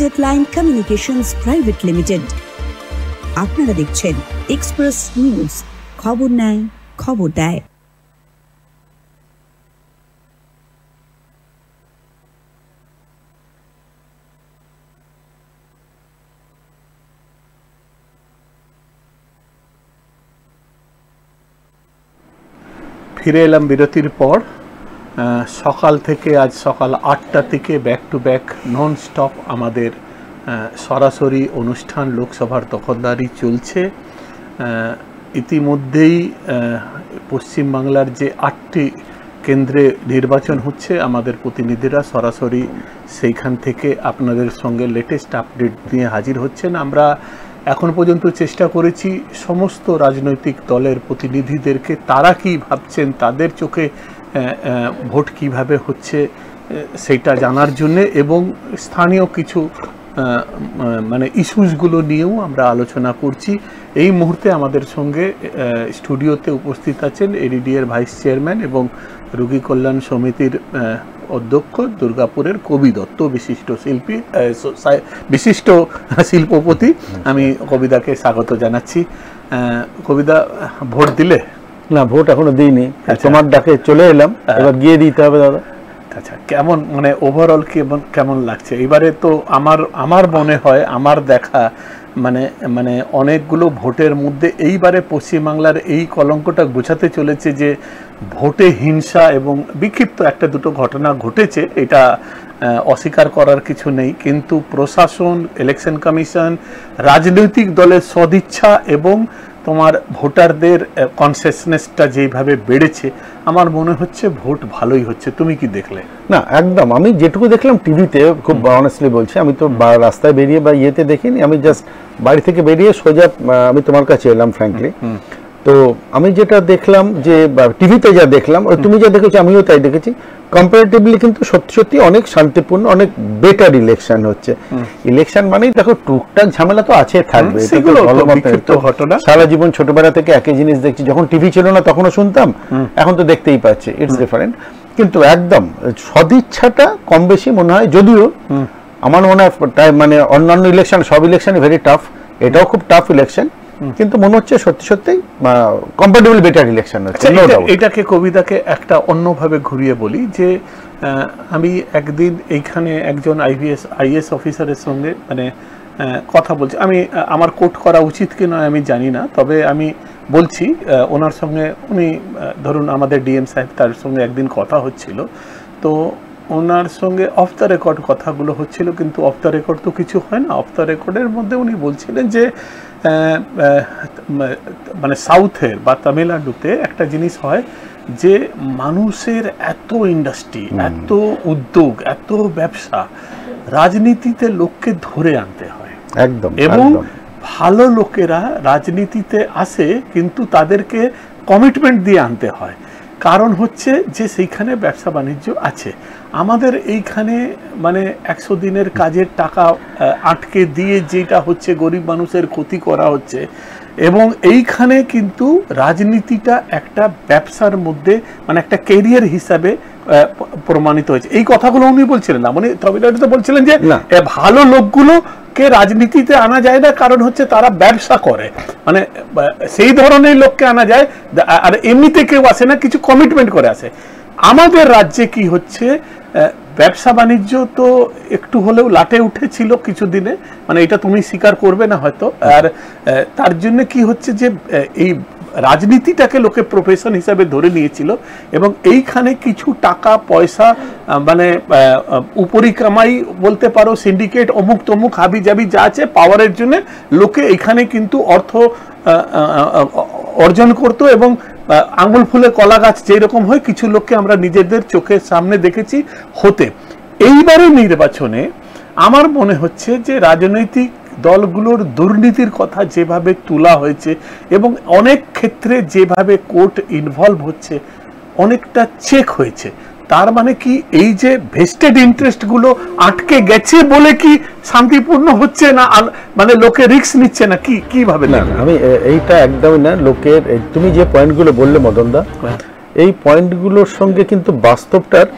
Deadline communications private limited. আপনারা দেখছেন express news, খবর নেয় খবর দেয়। ফিরে এলাম বিরতির পর। সকাল থেকে আজ সকাল 8টা থেকে back to back non stop আমাদের সরাসরি অনুষ্ঠান লোকসভার দখলদারি চলছে। ইতিমধ্যেই পশ্চিমবাংলার যে 8টি কেন্দ্রে নির্বাচন হচ্ছে, আমাদের প্রতিনিধিরা সরাসরি সেইখান থেকে আপনাদের সঙ্গে লেটেস্ট আপডেট নিয়ে হাজির হচ্ছেন। আমরা এখন পর্যন্ত চেষ্টা করেছি সমস্ত রাজনৈতিক দলের প্রতিনিধিদেরকে তারা কি ভাবছেন, তাদের চোখে ভোট কিভাবে হচ্ছে সেটা জানার জন্যে, এবং স্থানীয় কিছু মানে ইস্যুসগুলো নিয়েও আমরা আলোচনা করছি। এই মুহূর্তে আমাদের সঙ্গে স্টুডিওতে উপস্থিত আছেন এডিডিএর ভাইস চেয়ারম্যান এবং রোগী কল্যাণ সমিতির অধ্যক্ষ দুর্গাপুরের কবি দত্ত, বিশিষ্ট শিল্পপতি। আমি কবিদাকে স্বাগত জানাচ্ছি। কবিদা, ভোট দিলে? না, ভোট এখনো দিইনি, তোমার ডাকে চলে এলাম, এবার গিয়ে দিতে হবে দাদা। আচ্ছা, কেমন মানে ওভারঅল কেমন লাগছে এবারে? তো আমার মনে হয়, আমার দেখা মানে অনেকগুলো ভোটের মধ্যে এইবারে পশ্চিমবাংলার এই কলঙ্কটা বোঝাতে চলেছে যে ভোটে হিংসা এবং বিক্ষিপ্ত একটা দুটো ঘটনা ঘটেছে, এটা অস্বীকার করার কিছু নেই। কিন্তু প্রশাসন, ইলেকশন কমিশন, রাজনৈতিক দলের সদিচ্ছা এবং তোমার ভোটারদের কনসিয়াসনেসটা যেভাবে বেড়েছে, আমার মনে হচ্ছে ভোট ভালোই হচ্ছে। তুমি কি দেখলে? না, একদম আমি যেটুকু দেখলাম টিভিতে, খুব অনেস্টলি বলছি, আমি তো রাস্তায় বেরিয়ে বা ইয়েতে দেখিনি, আমি জাস্ট বাড়ি থেকে বেরিয়ে সোজা আমি তোমার কাছে এলাম ফ্র্যাঙ্কলি। তো আমি যেটা দেখলাম যে টিভিতে যা দেখলাম, তুমি যা দেখেছো আমিও তাই দেখেছি। কম্পারেটিভলি কিন্তু সত্যি সত্যি অনেক শান্তিপূর্ণ, অনেক বেটার ইলেকশন হচ্ছে। ইলেকশন মানেই দেখো টুকটাক ঝামেলা তো আছে, থাকবে, সারা জীবন ছোটবেলা থেকে একই জিনিস দেখছি। যখন টিভি ছিল না তখনও শুনতাম, এখন তো দেখতেই পাচ্ছি, ইটস ডিফারেন্ট। কিন্তু একদম সদিচ্ছাটা কম বেশি মনে হয়, যদিও আমার মনে হয় মানে অন্যান্য ইলেকশন, সব ইলেকশনই ভেরি টাফ, এটাও খুব টাফ ইলেকশন, কিন্তু মনে হচ্ছে সত্যি সত্যি কম্পারেটিভলি বেটার ইলেকশন হচ্ছে। এটাকে কবিতাকে একটা অন্যভাবে ঘুরিয়ে বলি যে আমি একদিন এইখানে একজন আইএস অফিসারের সঙ্গে মানে কথা বলছি, আমি আমার কোট করা উচিত কি নয় আমি জানি না, তবে আমি বলছি ওনার সঙ্গে, উনি ধরুন আমাদের ডিএম সাহেব, তার সঙ্গে একদিন কথা হচ্ছিল, তো ওনার সঙ্গে অফ দ্য রেকর্ড কথাগুলো হচ্ছিল, কিন্তু অফ দ্য রেকর্ড তো কিছু হয় না। অফ দ্য রেকর্ডের মধ্যে উনি বলছিলেন যে মানে সাউথের বা তামিলনাড়ুতে একটা জিনিস হয় যে মানুষের এত ইন্ডাস্ট্রি, এত উদ্যোগ, এত ব্যবসা, রাজনীতিতে লোককে ধরে আনতে হয় একদম, এবং ভালো লোকেরা রাজনীতিতে আসে কিন্তু তাদেরকে কমিটমেন্ট দিয়ে আনতে হয়। কারণ হচ্ছে যে সেইখানে ব্যবসা বাণিজ্য আছে। আমাদের এইখানে মানে 100 দিনের কাজের টাকা আটকে দিয়ে যেটা হচ্ছে গরিব মানুষের ক্ষতি করা হচ্ছে, এবং এইখানে কিন্তু রাজনীতিটা একটা ব্যবসার মধ্যে মানে একটা ক্যারিয়ার হিসাবে প্রমাণিত হয়েছে। এই কথাগুলো উনি বলছিলেন না, মানে তবে বলছিলেন যে ভালো লোকগুলোকে রাজনীতিতে আনা যায় না, কারণ হচ্ছে তারা ব্যবসা করে, মানে সেই ধরনের লোককে আনা যায়, আর এমনিতে কেউ আসে না, কিছু কমিটমেন্ট করে আসে। আমাদের রাজ্যে কি হচ্ছে, ব্যবসা বাণিজ্য তো একটু হলেও লাটে উঠেছিল কিছুদিনে, মানে এটা তুমি স্বীকার করবে না হয়তো, আর তার জন্য কি হচ্ছে যে এই রাজনীতিটাকে লোকে প্রফেশন হিসাবে ধরে নিয়েছিল, এবং এইখানে কিছু টাকা পয়সা মানে উপরি কামাই বলতে পারো, সিন্ডিকেট, অমুক তমুক হাবি জাবি যা আছে পাওয়ারের জন্য লোকে এইখানে কিন্তু অর্থ অর্জন করতো, এবং আঙুল ফুলে কলা গাছ যেরকম হয় কিছু লোককে আমরা নিজেদের চোখের সামনে দেখেছি হতে। এইবারে নির্বাচনে আমার মনে হচ্ছে যে রাজনৈতিক দলগুলোর দুর্নীতির কথা যেভাবে তোলা হয়েছে এবং অনেক ক্ষেত্রে যেভাবে কোর্ট ইনভলভ হচ্ছে, অনেকটা চেক হয়েছে। তার মানে কি এই যে ভেস্টেড ইন্টারেস্টগুলো আটকে গেছে বলে কি শান্তিপূর্ণ হচ্ছে না, মানে লোকে রিস্ক নিচ্ছে না, কিভাবে? না, আমি এইটা একদমই না। লোকের তুমি যে পয়েন্টগুলো বললে মদনদা, এই পয়েন্টগুলোর সঙ্গে কিন্তু বাস্তবটার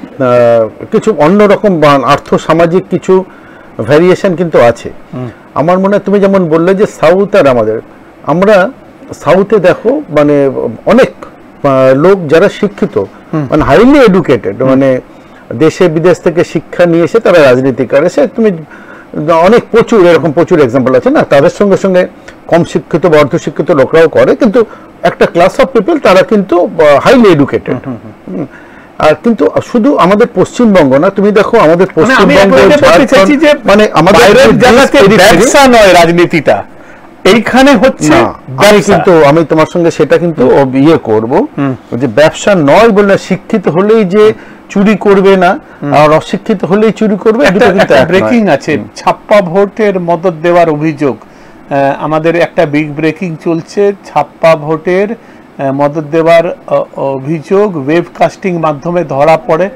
কিছু অন্যরকম আর্থ সামাজিক কিছু ভ্যারিয়েশন কিন্তু আছে। আমার মনে হয় তুমি যেমন বললে যে সাউথ আর আমরা সাউথে দেখো মানে অনেক লোক যারা শিক্ষিত মানে হাইলি এডুকেটেড, মানে দেশে বিদেশ থেকে শিক্ষা নিয়ে এসে তারা রাজনীতি করে, সে তুমি অনেক প্রচুর এক্সাম্পল আছে না, তাদের সঙ্গে সঙ্গে কম শিক্ষিত বা অর্ধশিক্ষিত লোকরাও করে, কিন্তু একটা ক্লাস অফ পিপল তারা কিন্তু হাইলি এডুকেটেড। আর কিন্তু শুধু আমাদের পশ্চিমবঙ্গ না, তুমি দেখো আমাদের পশ্চিমবঙ্গ মানে আমাদের ব্যবসা নয় রাজনীতিটা, এইখানে হচ্ছে। কিন্তু আমি তোমার সঙ্গে সেটা কিন্তু ইয়ে করবো যে ব্যবসা নয় বলে শিক্ষিত হলেই যে চুরি করবে না আর অশিক্ষিত হলেই চুরি করবে। ব্রেকিং আছে, ছাপ্পা ভোটের মদত দেওয়ার অভিযোগ, আমাদের একটা বিগ ব্রেকিং চলছে। ছাপ্পা ভোটের মদত দেওয়ার অভিযোগ ওয়েবকাস্টিং মাধ্যমে ধরা পড়ে।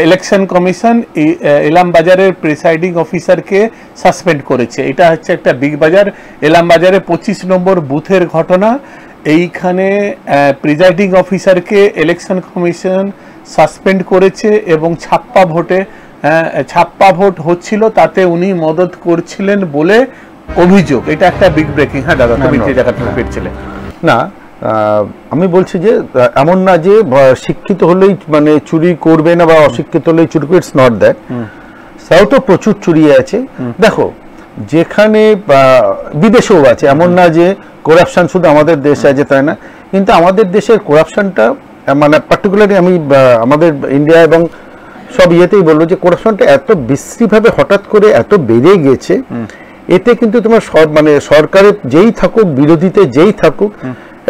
ইলেকশন কমিশন ইলামবাজারের প্রিসাইডিং অফিসারকে সাসপেন্ড করেছে। এটা হচ্ছে একটা বিগ বাজার ইলামবাজারে 25 নম্বর বুথের ঘটনা। এইখানে প্রিসাইডিং অফিসারকে ইলেকশন কমিশন সাসপেন্ড করেছে এবং ছাপ্পা ভোট হচ্ছিল, তাতে উনি মদত করছিলেন বলে অভিযোগ। এটা একটা বিগ ব্রেকিং। হ্যাঁ দাদা, তুমি যে জায়গা থেকে ফিরছিলে না, আমি বলছি যে এমন না যে শিক্ষিত হলেই মানে চুরি করবে না বা অশিক্ষিত হলেই চুরি করবে, ইটস নট দ্যাট। সাউথও প্রচুর চুরি আছে। দেখো যেখানে বিদেশেও আছে, এমন না যে করাপশন শুধু আমাদের দেশে আছে তাই না, কিন্তু আমাদের দেশের করাপশনটা মানে পার্টিকুলারলি আমি আমাদের ইন্ডিয়া এবং সব ইয়েতেই বলবো যে করাপশনটা এত বিশ্রীভাবে হঠাৎ করে এত বেড়ে গেছে, এতে কিন্তু তোমার মানে সরকারের যেই থাকুক বিরোধীতে যেই থাকুক,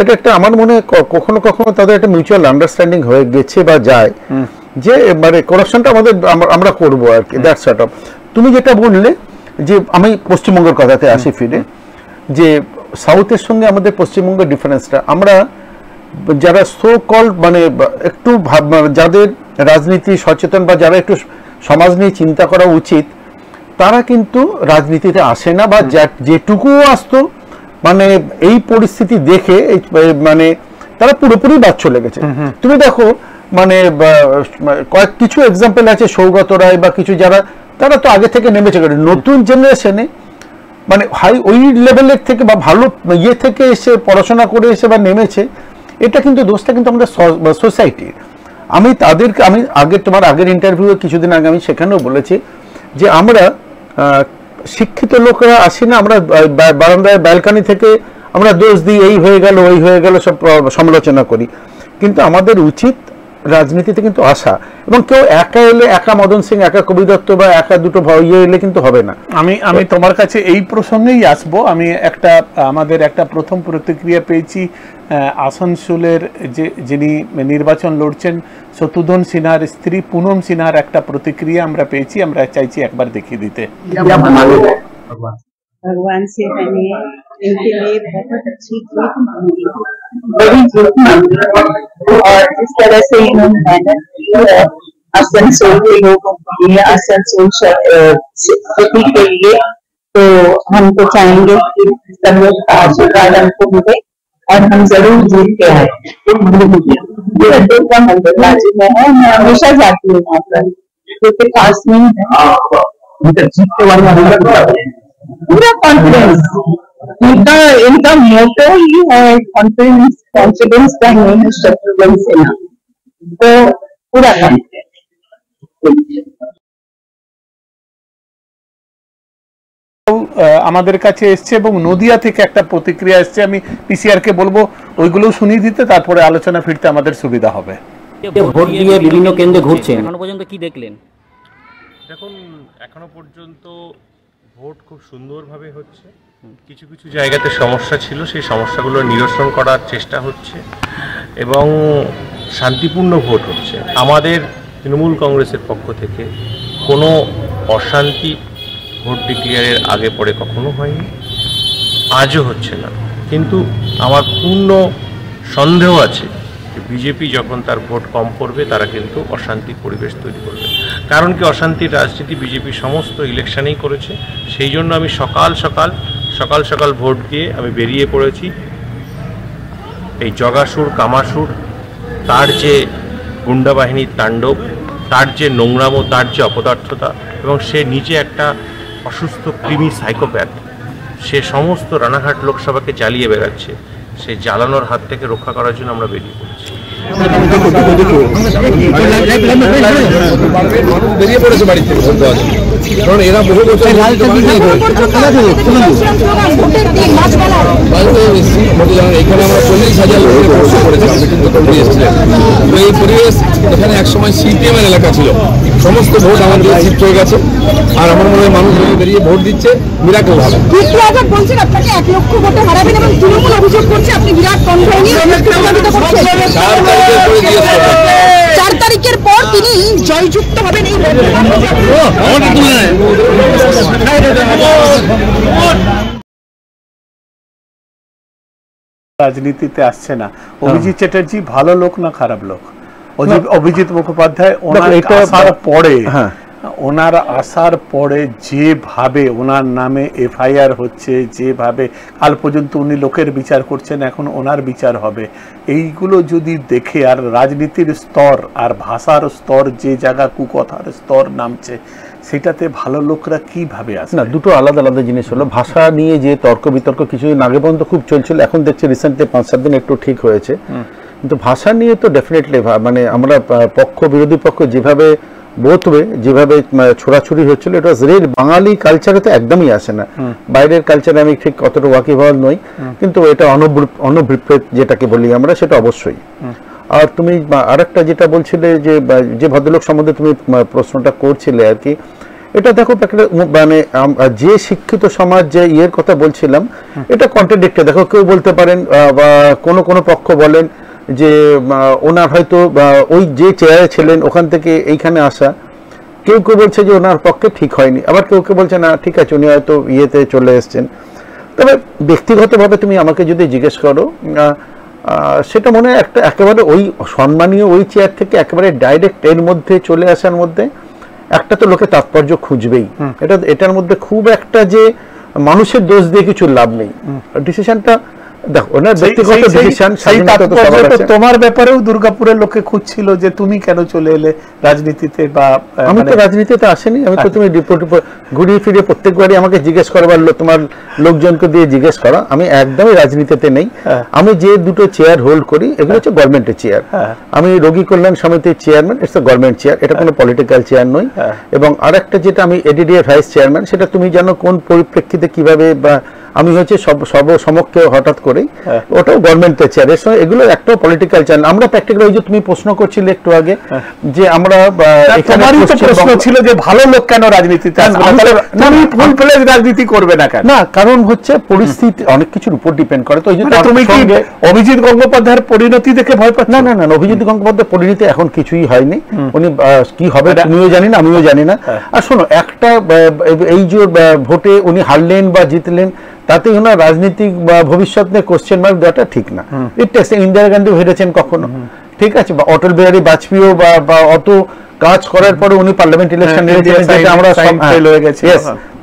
এটা একটা আমার মনে হয় কখনো কখনো তাদের একটা মিউচুয়াল আন্ডারস্ট্যান্ডিং হয়ে গেছে বা যায় যে মানে করাপশনটা আমরা করবো আর কি, দ্যাট সর্ট অফ। তুমি যেটা বললে যে আমি পশ্চিমবঙ্গের কথাতে আসি ফিরে, যে সাউথের সঙ্গে আমাদের পশ্চিমবঙ্গের ডিফারেন্সটা, আমরা যারা সো কল মানে একটু যাদের রাজনীতি সচেতন বা যারা একটু সমাজ নিয়ে চিন্তা করা উচিত, তারা কিন্তু রাজনীতিতে আসে না, বা যেটুকু আসতো মানে এই পরিস্থিতি দেখে মানে তারা পুরোপুরি বাদ চলে গেছে। তুমি দেখো মানে কিছু এক্সাম্পল আছে, সৌগত রায় বা কিছু যারা, তারা তো আগে থেকে নেমেছে। নতুন জেনারেশনে মানে ওই লেভেলের থেকে বা ভালো ইয়ে থেকে এসে পড়াশোনা করে এসে বা নেমেছে, এটা কিন্তু দোষটা কিন্তু আমাদের সোসাইটির। আমি তোমার আগের ইন্টারভিউ কিছুদিন আগে আমি সেখানেও বলেছি যে আমরা শিক্ষিত লোকরা আসি না, আমরা বারান্দায় ব্যালকানি থেকে আমরা দোষ দিই, এই হয়ে গেল ওই হয়ে গেল, সব সমালোচনা করি। কিন্তু আমাদের উচিত রাজনীতিতে কিন্তু আসা, এবং কেউ একা এলে, একা মদন সিং, একা কবি দত্ত বা একা দুটো ইয়ে এলে কিন্তু হবে না। আমি তোমার কাছে এই প্রসঙ্গেই আসবো। আমি আমাদের একটা প্রথম প্রতিক্রিয়া পেয়েছি আসানসোলের যিনি নির্বাচন লড়ছেন শত্রুঘ্ন সিনহার স্ত্রী পুনম সিনহার একটা প্রতিক্রিয়া আমরা পেয়েছি, আমরা চাইছি একবার দেখিয়ে দিতে। भगवान से मैंने इनके लिए बहुत अच्छी जीत मांगी, बड़ी जीत मांगी, और जिस तरह से इन्होंने मेहनत की है आसनसोल के लोगों के लिए, आसनसोल सिटी के लिए, तो हम तो चाहेंगे कि सब लोग का आशीर्वाद हमको मिले और हम जरूर जीत के आए। दुर्गा मंदिर रांची में है, मैं हमेशा जाती हूँ वहाँ पर, क्योंकि पास में पूरा कॉन्फिडेंस, इनका मोटो ही है कॉन्फिडेंस का नेम है शत्रुघ्न सिन्हा, तो पूरा कॉन्फिडेंस। আমাদের কাছে এসছে এবং নদিয়া থেকে একটা প্রতিক্রিয়া এসছে, আমি পিসিআর কে বলবো ওইগুলো শুনিয়ে দিতে, তারপরে আলোচনা ফিরতে আমাদের সুবিধা হবে। ভোট দিয়ে বিভিন্ন কেন্দ্রে ঘুরছেন, এখনো পর্যন্ত কি দেখলেন? দেখুন, এখনো পর্যন্ত ভোট খুব সুন্দরভাবে হচ্ছে। কিছু কিছু জায়গাতে সমস্যা ছিল, সেই সমস্যাগুলো নিরসন করার চেষ্টা হচ্ছে এবং শান্তিপূর্ণ ভোট হচ্ছে। আমাদের তৃণমূল কংগ্রেসের পক্ষ থেকে কোনো অশান্তি ভোট ডিক্লেয়ারের আগে পরে কখনো হয়নি, আজও হচ্ছে না। কিন্তু আমার পূর্ণ সন্দেহ আছে যে বিজেপি যখন তার ভোট কম পড়বে, তারা কিন্তু অশান্তির পরিবেশ তৈরি করবে। কারণ কি, অশান্তির রাজনীতি বিজেপি সমস্ত ইলেকশনেই করেছে। সেই জন্য আমি সকাল সকাল ভোট দিয়ে আমি বেরিয়ে পড়েছি। এই জগাসুর কামাসুর, তার যে গুন্ডা বাহিনীর তাণ্ডব, তার যে নোংরামো, তার যে অপদার্থতা, এবং সে নিজে একটা অসুস্থ ক্রিমি সাইকোপ্যাথ, সে সমস্ত রানাঘাট লোকসভাকে জ্বালিয়ে বেড়াচ্ছে। সেই জ্বালানোর হাত থেকে রক্ষা করার জন্য আমরা বেরিয়ে পড়েছি। বেরিয়ে পড়েছে বাড়ি থেকে, কারণ এরা বহু বছর এখানে আমরা 40,000 লোকের প্রশ্ন করেছিলাম, কিন্তু কমিটি এসেছিলেন। এই পরিবেশ এখানে একসময় সিপিএম এর এলাকা ছিল, সমস্ত ভোট আমাদের শিফট হয়ে গেছে। আর আমার মনে হয় মানুষ বেরিয়ে ভোট দিচ্ছে মিরাকেল ভাবে। বলছেন আপনাকে 1 লক্ষ ভোটে হারাবেন এবং তৃণমূল অভিযোগ করছে আপনি বিরাট কনভয় নিয়ে প্রভাবিত করছেন। 4 তারিখের পর তিনি জয়যুক্ত হবেন এই রাজনীতিতে আসছে না। অভিজিৎ চ্যাটার্জি ভালো লোক না খারাপ লোক? অভিজিৎ মুখোপাধ্যায় ওনার আসার পরে যেভাবে ওনার নামে এফআইআর হচ্ছে, যেভাবে কাল পর্যন্ত উনি লোকের বিচার করছেন, এখন ওনার বিচার হবে, এইগুলো যদি দেখে আর রাজনীতির স্তর আর ভাষার স্তর যে জায়গা কুকথার স্তর নামছে, সেটাতে ভালো লোকরা কিভাবে আসে? না, দুটো আলাদা আলাদা জিনিস হলো। ভাষা নিয়ে যে তর্ক বিতর্ক কিছুদিন আগে পর্যন্ত খুব চলছিল, এখন দেখছি রিসেন্টলি 5-7 দিন একটু ঠিক হয়েছে। কিন্তু ভাষা নিয়ে তো ডেফিনেটলি মানে আমরা পক্ষ বিরোধী পক্ষ যেভাবে বোধবে, যেভাবে ছোড়াছুরি হচ্ছিল, এটা রিয়েল বাঙালি কালচারে তো একদমই আসে না। বাইরের কালচারে আমি ঠিক অতটা ওয়াকিবহাল নই, কিন্তু এটা অনভিপ্রেত যেটাকে বলি আমরা, সেটা অবশ্যই। আর তুমি আরেকটা যেটা বলছিলে যে ভদ্রলোক সম্বন্ধে তুমি প্রশ্নটা করছিলে আর কি, এটা দেখো মানে যে শিক্ষিত সমাজ যে ইয়ের কথা বলছিলাম, এটা কন্ট্রাডিক্টে। দেখো, কেউ বলতে পারেন বা কোনো পক্ষ বলেন যে ওনার হয়তো ওই যে চেয়ারে ছিলেন ওখান থেকে এইখানে আসা, কেউ বলছে যে ওনার পক্ষে ঠিক হয়নি, আবার কেউ বলছে না ঠিক আছে, উনি হয়তো ইয়েতে চলে এসছেন। তবে ব্যক্তিগতভাবে তুমি আমাকে যদি জিজ্ঞেস করো, সেটা মনে হয় একটা একেবারে ওই সম্মানীয় ওই চেয়ার থেকে একেবারে ডাইরেক্ট এর মধ্যে চলে আসার মধ্যে একটা তো লোকে তাৎপর্য খুঁজবেই। এটার মধ্যে খুব একটা যে মানুষের দোষ দিয়ে কিছু লাভ নেই। ডিসিশনটা দেখো ওনার ব্যক্তিগত ডিসিশন। তোমার ব্যাপারেও দুর্গাপুরের লোকে খুঁজছিল যে তুমি কেন চলে এলে রাজনীতিতে, বা আমি তো রাজনীতিতে আসেনি। আমি তো তুমি ঘুরিয়ে ফিরিয়ে প্রত্যেকবারই আমাকে জিজ্ঞেস করবার, তোমার লোকজনকে দিয়ে জিজ্ঞেস করা। আমি একদমই রাজনীতিতে নেই। আমি যে দুটো চেয়ার হোল্ড করি এগুলো হচ্ছে গভর্নমেন্টের চেয়ার। আমি রোগী কল্যাণ সমিতির chairman, it's a government chair, এটা কোনো পলিটিক্যাল চেয়ার নয়। এবং আরেকটা যেটা আমি এডিডিএ ভাইস চেয়ারম্যান, সেটা তুমি জানো কোন পরিপ্রেক্ষিতে কিভাবে, বা আমি হচ্ছে সমক্ষে হঠাৎ করেই, ওটাও গভর্নমেন্টের চেয়ার। এর সঙ্গে এগুলো একটাও পলিটিক্যাল চেয়ার। আমরা প্র্যাকটিক্যাল, ওই যে তুমি প্রশ্ন করছিলে একটু আগে যে আমরা প্রশ্ন ছিল যে ভালো লোক কেন রাজনীতিতে রাজনীতি করবে না কেন? না, কারণ হচ্ছে পরিস্থিতি অনেক কিছুর উপর ডিপেন্ড করে। তো তুমি কি অভিজিৎ গঙ্গোপাধ্যায়ের পরিণতি দেখে ভয় পাচ্ছ? না, অভিজিৎ গঙ্গোপাধ্যায়ের পরিণতি এখন কিছুই হয়নি। উনি কি হবে তুমিও জানি না, আমিও জানি না। আর শোনো, একটা এই যে ভোটে উনি হারলেন বা জিতলেন, তাতেই ওনার রাজনীতিক ভবিষ্যৎ নিয়ে কোশ্চেন মার্ক দেওয়াটা ঠিক না। ইন্দিরা গান্ধী হেরেছেন কখনো, ঠিক আছে, বা অটল বিহারী বাজপেয়ীও বা অত কাজ করার পরে উনি পার্লামেন্ট ইলেকশন হেরেছেন, যেটা আমরা হয়ে গেছি।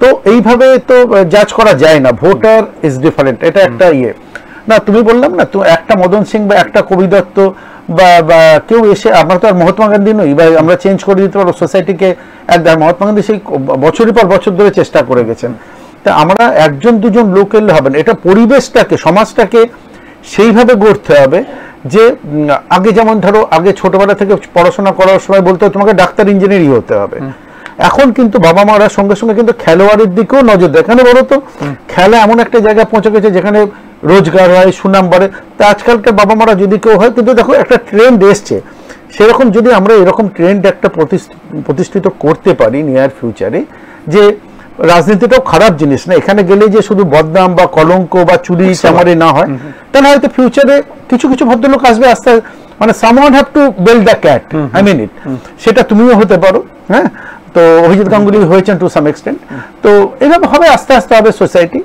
তো এইভাবে তো জাজ করা যায় না। ভোটার ইজ ডিফারেন্ট, এটা একটা ইয়ে না। তুমি বললাম না, তো একটা মদন সিং বা একটা কবি দত্ত বা কেউ এসে, আমরা তো আর মহাত্মা গান্ধী নই, বা আমরা চেঞ্জ করে দিতে পারবো সোসাইটিকে। মহাত্মা গান্ধী সেই বছরের পর বছর ধরে চেষ্টা করে গেছেন। তা আমরা একজন দুজন লোক এলে হবে না, এটা পরিবেশটাকে, সমাজটাকে সেইভাবে গড়তে হবে যে আগে যেমন ধরো, আগে ছোটবেলা থেকে পড়াশোনা করার সময় বলতে তোমাকে ডাক্তার ইঞ্জিনিয়ারই হতে হবে। এখন কিন্তু বাবা মারা সঙ্গে সঙ্গে কিন্তু খেলোয়াড়ের দিকেও নজর দেয়। কেন বলো তো? খেলা এমন একটা জায়গায় পৌঁছে গেছে যেখানে রোজগার হয়, সুনাম বাড়ে। তা আজকালকার বাবা মারা যদি কেউ হয়, কিন্তু দেখো একটা ট্রেন্ড এসছে, সেরকম যদি আমরা এরকম ট্রেন্ড একটা প্রতিষ্ঠিত করতে পারি নিয়ার ফিউচারে, যে রাজনীতিটাও খারাপ জিনিস না, এখানে গেলে যে শুধু বদনাম বা কলঙ্ক বা চুরি চামারি না হয়, তাহলে হয়তো ফিউচারে কিছু ভদ্রলোক আসবে আস্তে, মানে someone have to build the cat, I mean it. সেটা তুমিও হতে পারো, হ্যাঁ। তো অভিজিৎ গাঙ্গুলি হয়েছেন টু সাম এক্সটেন্ট। তো এভাবে হবে, আস্তে আস্তে হবে সোসাইটি।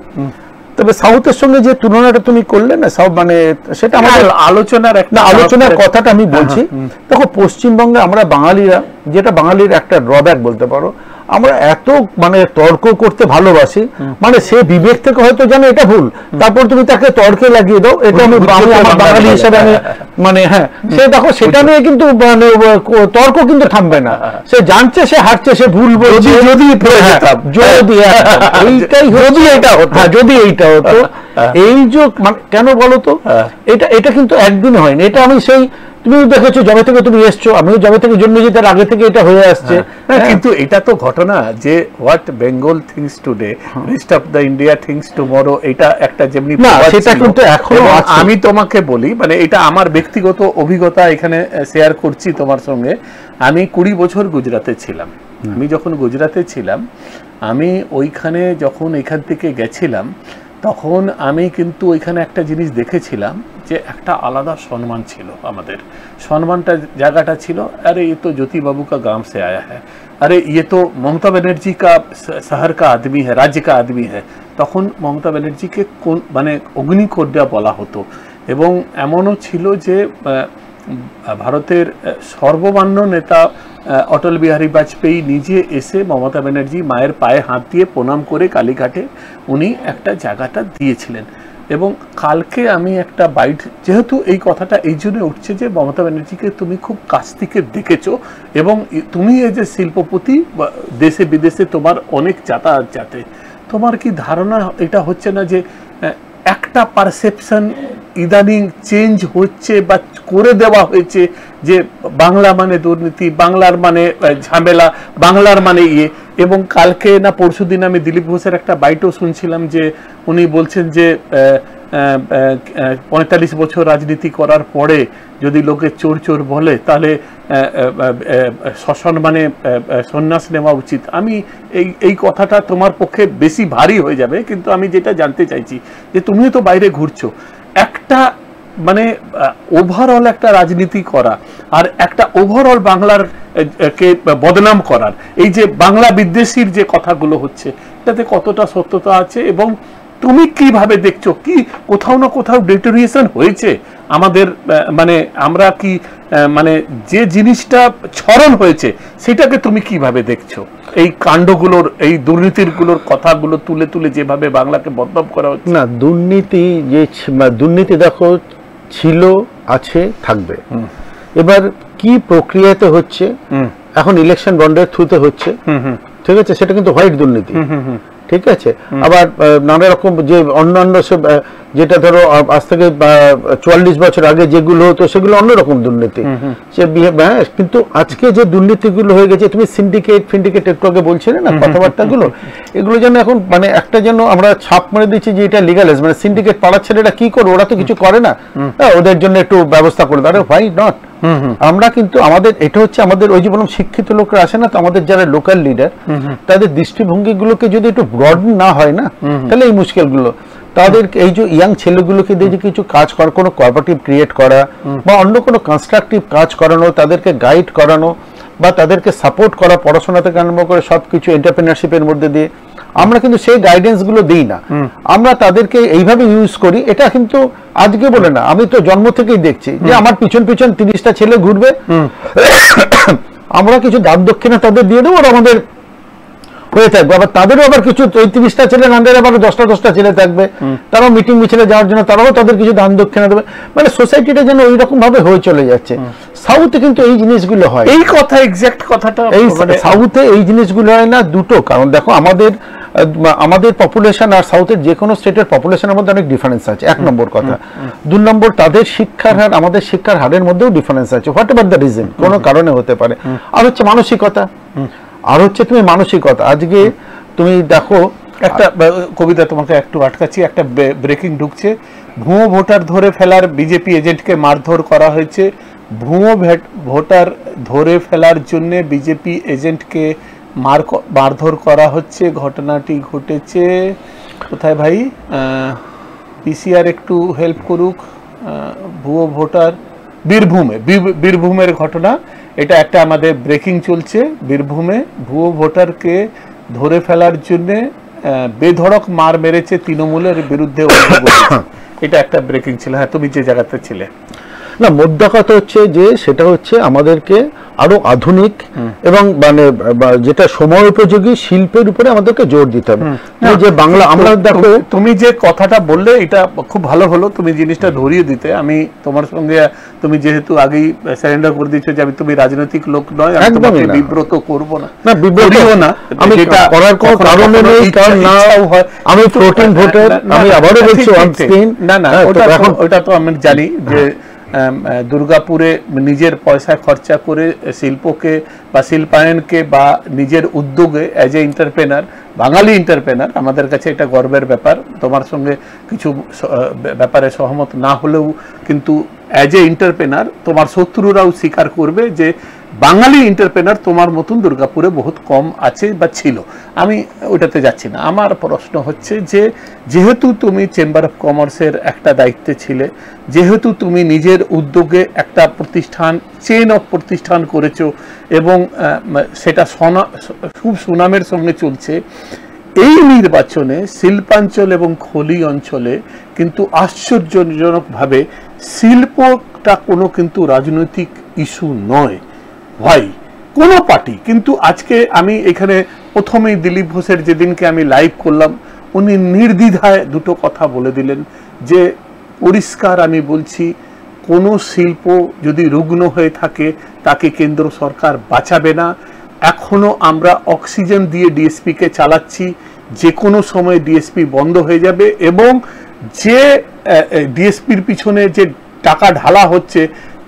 তবে সাউথের সঙ্গে যে তুলনাটা তুমি করলে না, সব মানে সেটা আমাদের আলোচনার কথাটা আমি বলছি। দেখো, পশ্চিমবঙ্গে আমরা বাঙালিরা, যেটা বাঙালির একটা ড্রব্যাক বলতে পারো, আমরা এত মানে তর্ক করতে ভালোবাসি, মানে সে বিবেক থেকে হয়তো জানে এটা ভুল, তারপর তুমি তাকে তর্কে লাগিয়ে দাও, এটা আমি আমার বাঙালি হিসেবে আমি মানে হ্যাঁ, সে দেখো সেটা নিয়ে কিন্তু মানে তর্ক কিন্তু থামবে না, সে জানছে সে হারছে, সে ভুল বলছে, যদি এইটাই যদি এটা হতো, যদি এইটা হতো, এই যে কেন বলো তো, এটা কিন্তু একদিন হয়নি, এটা আমি সেই তুমি দেখেছো যবে থেকে তুমি এসছো, আমিও যবে থেকে জন্মেছি তার আগে থেকে এটা হয়ে আসছে। কিন্তু এটা তো ঘটনা যে what Bengal things today rest of the India things tomorrow, এটা একটা যেমনি সেটা কিন্তু এখনো আমি তোমাকে বলি, মানে এটা আমার ব্যক্তিগত অভিজ্ঞতা এখানে শেয়ার করছি তোমার সঙ্গে। আমি 20 বছর গুজরাটে ছিলাম। আমি যখন গুজরাটে ছিলাম, আমি ওইখানে যখন এখান থেকে গেছিলাম, তখন আমি কিন্তু ওইখানে একটা জিনিস দেখেছিলাম যে একটা আলাদা সম্মান ছিল, আমাদের সম্মানটা জায়গাটা ছিল, আরে এ তো জ্যোতি বাবু কা গাঁव से आया है, अरे ये तो ममता बनर्जी का शहर का आदमी है, राज्य का आदमी है। তখন মমতা ব্যানার্জিকে কোন মানে অগ্নিকন্যা বলা হতো, এবং এমনও ছিল যে ভারতের সর্বমান্য নেতা অটল বিহারী বাজপেয়ী নিজে এসে মমতা ব্যানার্জি মায়ের পায়ে হাত দিয়ে প্রণাম করে কালীঘাটে উনি একটা জায়গাটা দিয়েছিলেন। এবং কালকে আমি একটা বাইট, যেহেতু এই কথাটা এই জন্য উঠছে যে মমতা ব্যানার্জিকে তুমি খুব কাছ থেকে দেখেছো, এবং তুমি এই যে শিল্পপতি, দেশে বিদেশে তোমার অনেক যাতায়াত যাতে, তোমার কি ধারণা এটা হচ্ছে না যে একটা পারসেপশন ইদানিং চেঞ্জ হচ্ছে বা করে দেওয়া হয়েছে যে বাংলা মানে দুর্নীতি, বাংলার মানে ঝামেলা, বাংলার মানে ইয়ে। এবং কালকে না পরশুদিন আমি দিলীপ ঘোষের একটা বাইটও শুনছিলাম যে উনি বলছেন যে 45 বছর রাজনীতি করার পরে যদি লোকে চোর চোর বলে তাহলে সসম্মানে সন্ন্যাস নেওয়া উচিত। আমি এই কথাটা তোমার পক্ষে বেশি ভারী হয়ে যাবে, কিন্তু আমি যেটা জানতে চাইছি যে তুমিও তো বাইরে ঘুরছো, একটা মানে ওভারঅল একটা রাজনীতি করা আর একটা ওভারঅল বাংলার কে বদনাম করার, এই যে বাংলা বিদ্বেষীর যে কথাগুলো হচ্ছে, এটাতে কতটা সত্যতা আছে এবং তুমি কিভাবে দেখছো? কি কোথাও না কোথাও ডিটোরিয়েশন হয়েছে আমাদের, মানে আমরা কি মানে যে জিনিসটা ছড়ন হয়েছে সেটাকে তুমি কিভাবে দেখছো? এই কাণ্ডগুলোর, এই দুর্নীতিগুলোর কথাগুলো তুলে তুলে যেভাবে বাংলাকে বদনাম করা হচ্ছে। না, দুর্নীতি যে দুর্নীতি দেখো ছিল, আছে, থাকবে। এবার কি প্রক্রিয়াতে হচ্ছে, এখন ইলেকশন বন্ডের থ্রুতে হচ্ছে, ঠিক আছে, সেটা কিন্তু হোয়াইট দুর্নীতি, ঠিক আছে। আবার নানা রকম যে অন্যান্য যেটা ধরো আজ থেকে 44 বছর আগে যেগুলো হতো সেগুলো অন্যরকম দুর্নীতি, কিন্তু আজকে যে দুর্নীতিগুলো হয়ে গেছে, তুমি সিন্ডিকেট একটু আগে বলছিলে না কথাবার্তাগুলো, এগুলো যেন এখন মানে একটা যেন আমরা ছাপ মেরে দিচ্ছি যে এটা লিগালাইজ, মানে সিন্ডিকেট পাড়ার ছেলেরা কি করবে, ওরা তো কিছু করে না, ওদের জন্য একটু ব্যবস্থা করে দাও, হোয়াই নট। আমরা কিন্তু আমাদের এটা হচ্ছে আমাদের ওই যে বললাম শিক্ষিত লোকরা আসে না তো, আমাদের যারা লোকাল লিডার তাদের দৃষ্টিভঙ্গিগুলোকে যদি একটু ব্রড না হয় না, তাহলে এই মুশকিলগুলো তাদের এই যে ইয়াং ছেলেগুলোকে দিয়ে যে কিছু কাজ করা, কোনো কোঅপারেটিভ ক্রিয়েট করা বা অন্য কোনো কনস্ট্রাকটিভ কাজ করানো, তাদেরকে গাইড করানো বা তাদেরকে সাপোর্ট করা, পড়াশোনা থেকে আরম্ভ করে সবকিছু এন্টারপ্রেনারশিপের মধ্যে দিয়ে, আমরা কিন্তু সেই গাইডেন্স গুলো দিই না, আমরা তাদেরকে এইভাবে ইউজ করি। এটা কিন্তু আজকে বলে না, আমি তো জন্ম থেকেই দেখছি যে আমার পিছন 30টা ছেলে ঘুরবে, আমরা কিছু দান দক্ষিণা তাদের দিয়ে দেবো, আর আমাদের হয়ে থাকবে, আবার তাদেরও আবার কিছু 30টা ছেলে আন্ডারে আবার 10টা ছেলে থাকবে, তারাও মিটিং মিছিলে যাওয়ার জন্য তারাও তাদের কিছু দান দক্ষিণা দেবে, মানে সোসাইটিটা যেন ওই রকম ভাবে হয়ে চলে যাচ্ছে। সাউথে কিন্তু এই জিনিসগুলো হয়, এই কথা এক্সাক্ট কথাটা এই সাউথে এই জিনিসগুলো হয় না। দুটো কারণ দেখো, আমাদের পপুলেশন আর সাউথের যে কোনো স্টেটের পপুলেশনের মধ্যে অনেক ডিফারেন্স আছে, 1 নম্বর কথা। 2 নম্বর, তাদের শিক্ষার হার আমাদের শিক্ষার হারের মধ্যেও ডিফারেন্স আছে, হোয়াট এভার দ্য রিজন, কোনো কারণে হতে পারে। আর হচ্ছে মানসিকতা, আর হচ্ছে তুমি মানসিকতা। আজকে তুমি দেখো একটা কবিতা, তোমাকে একটু আটকাচ্ছি, একটা ব্রেকিং ঢুকছে। ভুয়ো ভোটার ধরে ফেলার বিজেপি এজেন্টকে মারধর করা হয়েছে। ভুয়ো ভোটার ধরে ফেলার জন্য বিজেপি এজেন্টকে মারধর করা হচ্ছে। ঘটনাটি ঘটেছে কোথায় ভাই? পিসিআর একটু হেল্প করুক। ভুয়ো ভোটার বীরভূমের ঘটনা এটা, একটা আমাদের ব্রেকিং চলছে। বীরভূমে ভুয়ো ভোটারকে ধরে ফেলার জন্য বেধড়ক মার মেরেছে তৃণমূলের বিরুদ্ধে, এটা একটা ব্রেকিং ছিল। হ্যাঁ, তুমি যে জায়গাতে ছিলে। না, মোদ্দা কথা হচ্ছে যে সেটা হচ্ছে আমাদেরকে আরো আধুনিক এবং মানে যেটা সময় উপযোগী শিল্পের উপরে আমাদেরকে জোর দিতে হবে। যে বাংলা আমরা দেখো, তুমি যে কথাটা বললে এটা খুব ভালো হলো, তুমি জিনিসটা ধরিয়ে দিতে। আমি তোমার সঙ্গে, তুমি যেহেতু আগেই সারেন্ডার করে দিচ্ছ যে আমি, তুমি রাজনৈতিক লোক নয়, আমি তোমাকে বিব্রত করব না, করিও না। আমি এটা করার কোনো কারণ নেই, কারণ না হয় আমি ফ্লোটিং ভোটার। আমি আবারও বলছি অন স্ক্রিন, না না, ওটা তো আমি জানি যে দুর্গাপুরে নিজের পয়সা খরচা করে শিল্পকে বা শিল্পায়নকে বা নিজের উদ্যোগে as a entrepreneur, Bengali entrepreneur, আমাদের কাছে এটা গর্বের ব্যাপার। তোমার সঙ্গে কিছু ব্যাপারে সহমত না হলেও কিন্তু অ্যাজ এ এন্টারপ্রেনার তোমার শত্রুরাও স্বীকার করবে যে বাঙালি এন্টারপ্রেনার তোমার মতন দুর্গাপুরে বহুত কম আছে বা ছিল। আমি ওইটাতে যাচ্ছি না। আমার প্রশ্ন হচ্ছে যে যেহেতু তুমি চেম্বার অফ কমার্সের একটা দায়িত্বে ছিলে, যেহেতু তুমি নিজের উদ্যোগে একটা প্রতিষ্ঠান, চেইন অফ প্রতিষ্ঠান করেছো এবং সেটা খুব সুনামের সঙ্গে চলছে, এই নির্বাচনে শিল্পাঞ্চল এবং খনি অঞ্চলে কিন্তু আশ্চর্যজনকভাবে শিল্পটা কোনো কিন্তু রাজনৈতিক ইস্যু নয় ভাই, কোনো পার্টি। কিন্তু আজকে আমি এখানে প্রথমেই দিলীপ ঘোষের যেদিনকে আমি লাইভ করলাম, উনি নির্দ্বিধায় দুটো কথা বলে দিলেন যে পরিষ্কার আমি বলছি, কোনো শিল্প যদি রুগ্ন হয়ে থাকে তাকে কেন্দ্র সরকার বাঁচাবে না। এখনো আমরা অক্সিজেন দিয়ে ডিএসপিকে চালাচ্ছি, যে কোনো সময় ডিএসপি বন্ধ হয়ে যাবে এবং যে ডিএসপির পিছনে যে টাকা ঢালা হচ্ছে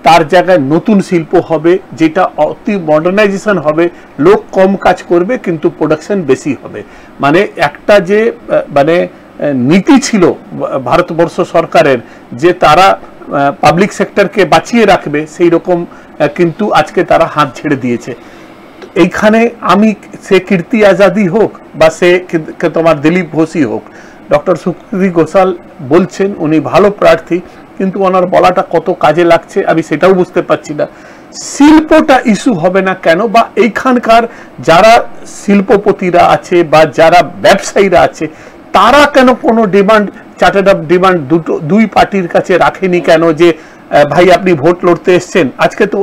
তার জায়গায় নতুন শিল্প হবে, যেটা অতি মডার্নাইজেশন হবে, লোক কম কাজ করবে কিন্তু প্রোডাকশন বেশি হবে। মানে একটা যে মানে নীতি ছিল ভারতবর্ষ সরকারের যে তারা পাবলিক সেক্টরকে বাঁচিয়ে রাখবে, সেই রকম কিন্তু আজকে তারা হাত ছেড়ে দিয়েছে। এইখানে আমি, সে কীর্তি আজাদি হোক বা সে তোমার দিলীপ ঘোষই হোক, ডক্টর সুকৃতি ঘোষাল বলছেন উনি ভালো প্রার্থী, কিন্তু ওনার বলাটা কত কাজে লাগছে আমি সেটাও বুঝতে পারছি না। শিল্পটা ইস্যু হবে না কেন? বা এইখানকার যারা শিল্পপতিরা আছে বা যারা ব্যবসায়ীরা আছে তারা কেন কোনো ডিমান্ড, চার্টার্ড অফ ডিমান্ড দুই পার্টির কাছে রাখেনি কেন? যে ভাই আপনি ভোট লড়তে এসছেন, আজকে তো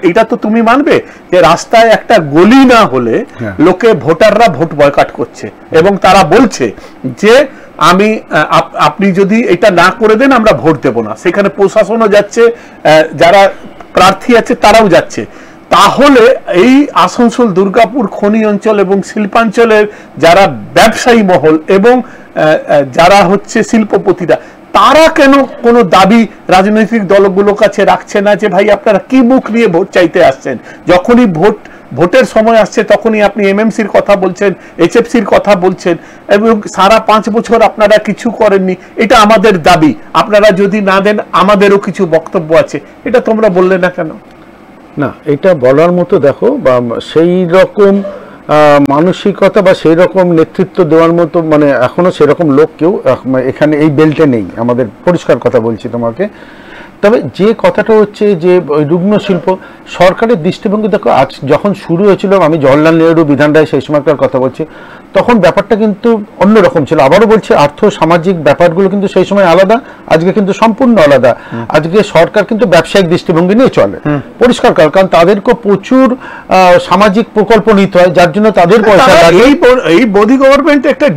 এটা তো তুমি মানবে যে রাস্তায় একটা গলি না হলে লোকে, ভোটাররা ভোট বয়কট করছে এবং তারা বলছে যে আপনি যদি এটা না করে দেন আমরা ভোট দেব না। সেখানে প্রশাসনও যাচ্ছে, যারা প্রার্থী আছে তারাও যাচ্ছে। তাহলে এই আসানসোল, দুর্গাপুর খনি অঞ্চল এবং শিল্পাঞ্চলের যারা ব্যবসায়ী মহল এবং যারা হচ্ছে শিল্পপতিরা, তারা কেন কোনো দাবি রাজনৈতিক দলগুলোর কাছে রাখছে না যে ভাই আপনারা কি মুখ নিয়ে ভোট চাইতে আসছেন? যখনই ভোটের সময় আসছে তখনই আপনি এমএমসির কথা বলছেন, এইচএফসির কথা বলছেন এবং সারা 5 বছর আপনারা কিছু করেননি। এটা আমাদের দাবি, আপনারা যদি না দেন আমাদেরও কিছু বক্তব্য আছে। এটা তোমরা বললে না কেন? না, এটা বলার মতো দেখো বা সেই রকম মানসিকতা বা সেই রকম নেতৃত্ব দেওয়ার মতো মানে এখনো সেরকম লোক কেউ এখানে এই বেল্টে নেই। আমাদের পরিষ্কার কথা বলছি তোমাকে। তবে যে কথাটা হচ্ছে যে ওই রুগ্ন শিল্প, সরকারের দৃষ্টিভঙ্গি দেখো, আজ যখন শুরু হয়েছিল, আমি জওহরলাল নেহরু বিধান রায় সেই সময়কার কথা বলছি, তখন ব্যাপারটা কিন্তু অন্যরকম ছিল। আবারও বলছি, আর্থ সামাজিক ব্যাপারগুলো কিন্তু সেই সময় আলাদা, আজকে কিন্তু সম্পূর্ণ আলাদা। আজকে সরকার কিন্তু ব্যবসায়িক দৃষ্টিভঙ্গি নিয়ে চলে, পরিষ্কার কারণ তাদেরকে প্রচুর সামাজিক প্রকল্প নিতে হয়, যার জন্য তাদের পয়সা লাগে। এই মোদি গভর্নমেন্ট একটা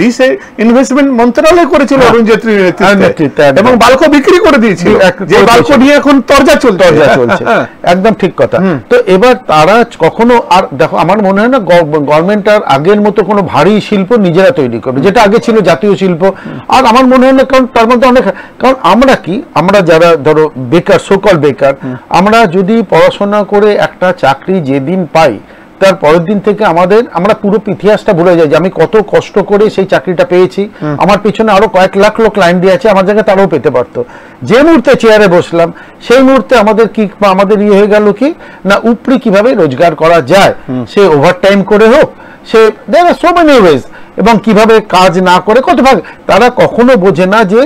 ইনভেস্টমেন্ট মন্ত্রণালয় করেছিল অরুণ জেটলির নেতৃত্বে এবং বালকো বিক্রি করে দিয়েছিল, যে বালকো নিয়ে এখন তরজা চলছে। একদম ঠিক কথা। তো এবার তারা কখনো, আর দেখো আমার মনে হয় না গভর্নমেন্ট আর আগের মতো কোনো ভারী শিল্প নিজেরা তৈরি করবে, যেটা আগে ছিল জাতীয় শিল্প। আর আমার মনে হয় না, কারণ তার মধ্যে অনেক, কারণ আমরা যারা ধরো বেকার, সোকল বেকার, আমরা যদি পড়াশোনা করে একটা চাকরি যেদিন পাই তার পরের দিন থেকে আমরা পুরো ইতিহাসটা ভুলে যাই যে আমি কত কষ্ট করে সেই চাকরিটা পেয়েছি, আমার পিছনে আরো কয়েক লাখ লোক লাইন দিয়ে আছে, আমার জায়গায় তারাও পেতে পারতো। যে মুহূর্তে চেয়ারে বসলাম সেই মুহূর্তে আমাদের ইয়ে হয়ে গেল কি না, উপরি কিভাবে রোজগার করা যায়, সে ওভারটাইম করে হোক, সে দেয়ার আর সো মেনি ওয়েজ, এবং কিভাবে কাজ না করে কত ভাগ। তারা কখনো বোঝে না যে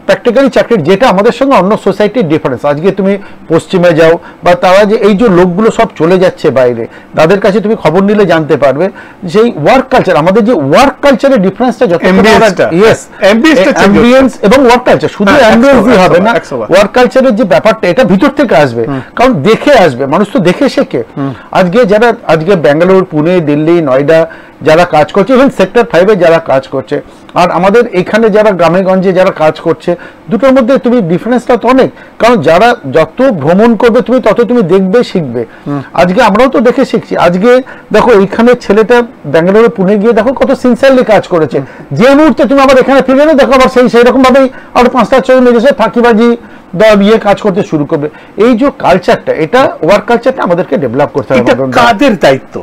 প্র্যাকটিক্যালি চাকরির, যেটা আমাদের সঙ্গে অন্য সোসাইটির ডিফারেন্স। আজকে তুমি পশ্চিমে যাও বা তারা যে এই যে লোকগুলো সব চলে যাচ্ছে বাইরে, তাদের কাছে তুমি খবর নিলে জানতে পারবে সেই ওয়ার্ক কালচার, আমাদের যে ওয়ার্ক কালচারের ডিফারেন্সটা যত অ্যাম্বিয়েন্স এবং ওয়ার্ক কালচার, শুধু অ্যাম্বিয়েন্সই হবে না, ওয়ার্ক কালচারের যে ব্যাপারটা এটা ভিতর থেকে আসবে, কারণ দেখে আসবে, মানুষ তো দেখে শেখে। আজকে যারা আজকে ব্যাঙ্গালোর, পুনে, দিল্লি, নয়ডা যারা কাজ করছে, ইভেন সেক্টর 5-এ যারা কাজ করছে, আর আমাদের এখানে যারা গ্রামে গঞ্জে যারা কাজ করছে, দুটোর মধ্যে তুমি ডিফারেন্সটা তো অনেক। কারণ যারা যত ভ্রমণ করবে তুমি তত তুমি দেখবে, শিখবে। আজকে আমরাও তো দেখে শিখছি। আজকে দেখো এইখানে ছেলেটা ব্যাঙ্গালোরে, পুনে গিয়ে দেখো কত সিনসিয়ারলি কাজ করেছে, যে মুহূর্তে তুমি আবার এখানে ফিরে এলে দেখো আবার সেই রকম ভাবেই আবার 5-7 জন এসে ফাঁকিবাজি কাজ করতে শুরু করবে। এই যে কালচারটা, এটা ওয়ার্ক কালচারটা আমাদেরকে ডেভেলপ করতে হবে। কাদের দায়িত্ব?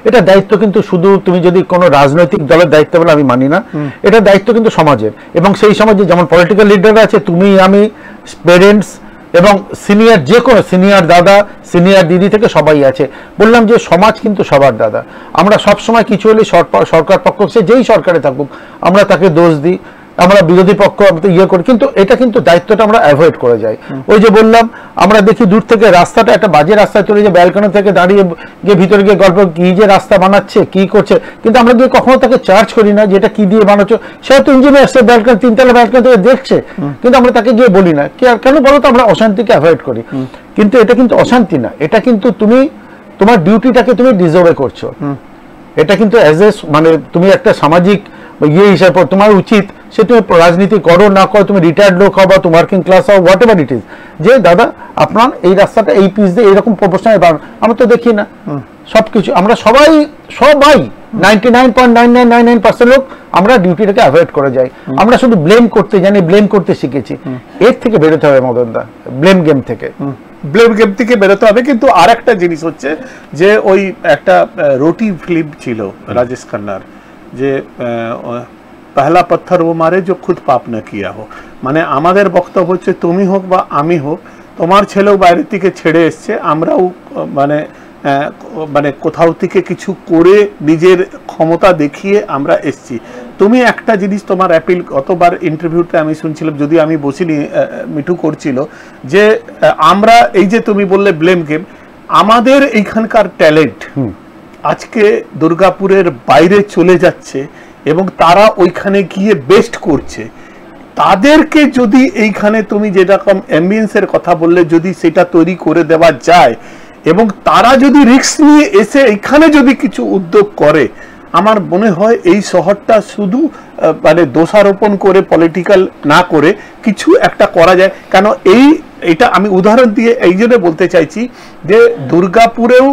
এটা দায়িত্ব কিন্তু শুধু তুমি যদি কোনো রাজনৈতিক দলের দায়িত্ব বলে আমি মানি না, এটা দায়িত্ব কিন্তু সমাজের। এবং সেই সমাজে যেমন পলিটিক্যাল লিডার আছে, তুমি, আমি, পেরেন্টস এবং সিনিয়র, যে কোনো সিনিয়র দাদা, সিনিয়র দিদি থেকে সবাই আছে। বললাম যে সমাজ কিন্তু সবার দাদা। আমরা সবসময় কিছু হলে সরকার পক্ষ, সে যেই সরকারে থাকুক, আমরা তাকে দোষ দিই, আমরা বিরোধী পক্ষ করি, কিন্তু এটা কিন্তু দায়িত্বটা আমরা অ্যাভয়েড করে যাই। ওই যে বললাম, আমরা দেখি দূর থেকে রাস্তাটা একটা বাজে রাস্তায় চলে, যে ব্যালকনি থেকে দাঁড়িয়ে গিয়ে ভিতরে গিয়ে গল্প, কি যে রাস্তা বানাচ্ছে, কি করছে, কিন্তু আমরা গিয়ে কখনো তাকে চার্জ করি না যে এটা কি দিয়ে বানাচ্ছ। সে হয়তো ইঞ্জিনিয়ার, সে ব্যালকনি 3 তলা ব্যালকনি থেকে দেখছে, কিন্তু আমরা তাকে গিয়ে বলি না। কেন বলো তো? আমরা অশান্তিকে অ্যাভয়েড করি। কিন্তু এটা কিন্তু অশান্তি না, এটা কিন্তু তুমি তোমার ডিউটিটাকে তুমি ডিজার্ভ করছো। এটা কিন্তু অ্যাজ এ মানে তুমি একটা সামাজিক হিসাবে তোমার উচিত, সে তুমি রাজনীতি করো না করো, তুমি রিটায়ার্ড লোক হও বা তুমি ওয়ার্কিং ক্লাস হও, হোয়াট এভার ইট ইজ, যে দাদা আপনার এই রাস্তাটা এই পিস দিয়ে এইরকম প্রপোর্শনাল বানান। আমরা তো দেখি না সবকিছু, আমরা সবাই 99.9999% লোক আমরা ডিউটিটাকে অ্যাভয়েড করে যাই। আমরা শুধু ব্লেম করতে জানি, ব্লেম করতে শিখেছি। এর থেকে বেরোতে হবে মদন দা, ব্লেম গেম থেকে। ব্লেম গেম থেকে বেরোতে হবে। কিন্তু আর একটা জিনিস হচ্ছে যে ওই একটা রোটি ফিল্ম ছিল রাজেশ খান্নার, যে পহলা পত্থর ও মারে जो खुद पाप न किया हो। মানে আমাদের বক্তব্য হচ্ছে, তুমি হোক বা আমি হোক, তোমার ছেলেও বাইরে থেকে ছেড়ে এসছে, আমরাও মানে কোথাও থেকে কিছু করে নিজের ক্ষমতা দেখিয়ে আমরা এসছি। তুমি একটা জিনিস তোমার অ্যাপিল, গতবার ইন্টারভিউতে আমি শুনছিলাম, যদি আমি বসিনি, মিঠু করছিল, যে আমরা এই যে তুমি বললে ব্লেম গেম, আমাদের এইখানকার ট্যালেন্ট আজকে দুর্গাপুরের বাইরে চলে যাচ্ছে এবং তারা ওইখানে গিয়ে বেস্ট করছে। তাদেরকে যদি এইখানে তুমি যেরকম অ্যাম্বিয়েন্সের কথা বললে, যদি সেটা তৈরি করে দেওয়া যায় এবং তারা যদি রিস্ক নিয়ে এসে এখানে যদি কিছু উদ্যোগ করে, আমার মনে হয় এই শহরটা শুধু মানে দোষারোপণ করে, পলিটিক্যাল না করে কিছু একটা করা যায়। কেন এইটা আমি উদাহরণ দিয়ে এই জন্য বলতে চাইছি যে দুর্গাপুরেও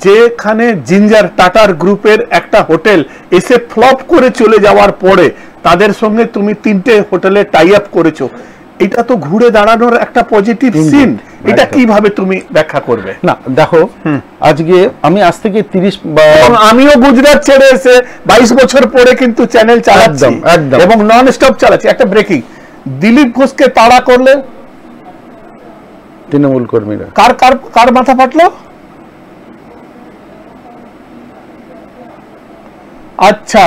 যেখানে জিঞ্জার টাটার গ্রুপের একটা হোটেল এসে ফ্লপ করে চলে যাওয়ার পরে তাদের সঙ্গে তুমি 3টে হোটেলে টাই আপ করেছো, এটা তো ঘুরে দাঁড়ানোর একটা পজিটিভ সিন। এটা কিভাবে তুমি ব্যাখ্যা করবে? না দেখো, আজকে আমি আজ থেকে 30 আমিও গুজরাট ছেড়ে এসে 22 বছর পরে কিন্তু চ্যানেল চালাচ্ছি এবং নন স্টপ চালাচ্ছি। একটা ব্রেকিং, দিলীপ ঘোষকে তাড়া করলে তৃণমূল কর্মীরা, কার মাথা ফাটলো? আচ্ছা,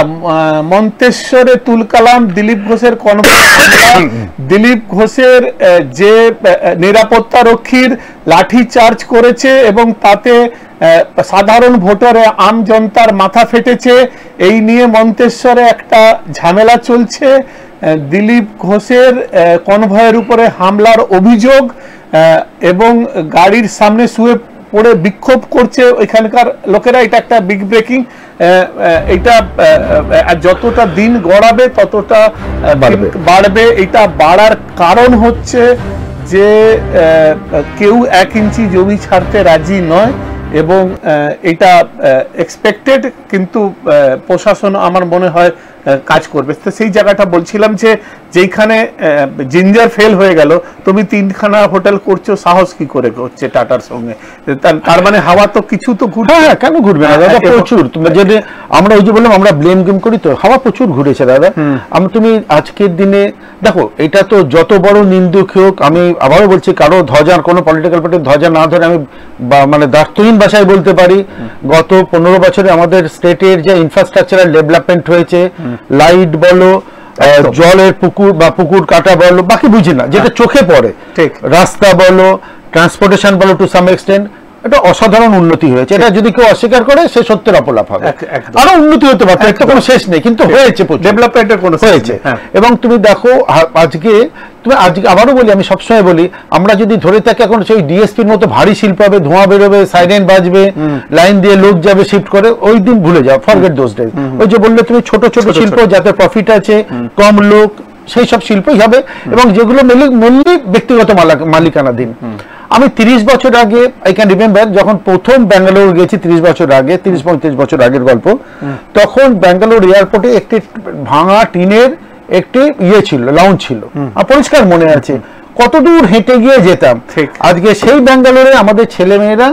মন্তেশ্বরে তুলকালাম দিলীপ ঘোষের দিলীপ ঘোষের যে নিরাপত্তা রক্ষীর লাঠি চার্জ করেছে এবং তাতে সাধারণ ভোটারে আম জনতার মাথা ফেটেছে, এই নিয়ে মন্তেশ্বরে একটা ঝামেলা চলছে। দিলীপ ঘোষের কনভয়ের উপরে হামলার অভিযোগ এবং গাড়ির সামনে শুয়ে পড়ে বিক্ষোভ করছে ওইখানকার লোকেরা। এটা একটা বিগ ব্রেকিং। এটা যতটা দিন গড়াবে ততটা বাড়বে। এটা বাড়ার কারণ হচ্ছে যে কেউ 1 ইঞ্চি জমি ছাড়তে রাজি নয় এবং এটা এক্সপেক্টেড, কিন্তু প্রশাসন আমার মনে হয় কাজ করবে। তো সেই জায়গাটা বলছিলাম যে যেখানে জিঞ্জার ফেল হয়ে গেল, তুমি 3খানা হোটেল করছো, সাহস কি করে করছে টাটার সঙ্গে? তার মানে হাওয়া তো কিছু তো ঘুরবে। হ্যাঁ, কেন ঘুরবে না দাদা? প্রচুর। তুমি যদি আমরা ওই যে বললাম আমরা ব্লেম গেম করি, তো হাওয়া প্রচুর ঘুরেছে দাদা। তুমি আজকের দিনে দেখো, এটা তো যত বড় নিন্দুক হোক, আমি আবারও বলছি, কারো ধ্বজার, কোনো পলিটিক্যাল পার্টির ধ্বজা না ধরে আমি মানে দার্থহীন ভাষায় বলতে পারি, গত 15 বছরে আমাদের স্টেটের যে ইনফ্রাস্ট্রাকচারাল ডেভেলপমেন্ট হয়েছে, লাইট বলো, জলের পুকুর বা পুকুর কাটা বলো, বাকি বুঝি না, যেটা চোখে পড়ে, ঠিক, রাস্তা বলো, ট্রান্সপোর্টেশন বলো, টু সাম এক্সটেন্ট এটা অসাধারণ উন্নতি হয়েছে। এটা যদি কেউ অস্বীকার করে সে সত্যের অপলাপ হবে। আরো উন্নতি হতে পারত, একটা কোনো শেষ নেই, কিন্তু হয়েছে, ডেভেলপমেন্টের কোনো হয়েছে। এবং তুমি দেখো আজকে আবারও বলি, আমি সবসময় বলি, আমরা যদি ধরে থাকি এখন সেই ডিএসপির মতো ভারী শিল্প হবে, ধোঁয়া বেরোবে, সাইরেন বাজবে, লাইন দিয়ে লোক যাবে শিফট করে, ওই দিন ভুলে যাও, ফরগেট দোজ ডেজ। ওই যে বললে তুমি ছোট ছোট শিল্প যাতে প্রফিট আছে, কম লোক, সেই সব শিল্পই হবে, এবং যেগুলো মেনলি ব্যক্তিগত মালিকানাধীন। আমি 30 বছর আগে, আই ক্যান রিমেম্বার, যখন প্রথম ব্যাঙ্গালোর গেছি 30 বছর আগে, 30-35 বছর আগের গল্প, তখন ব্যাঙ্গালোর এয়ারপোর্টে একটি ভাঙা টিনের একটি ছিল, লাউঞ্জ ছিল, পরিষ্কার মনে আছে, কত দূর হেঁটে গিয়ে যেতাম। আজকে সেই ব্যাঙ্গালোরে আমাদের ছেলেমেয়েরা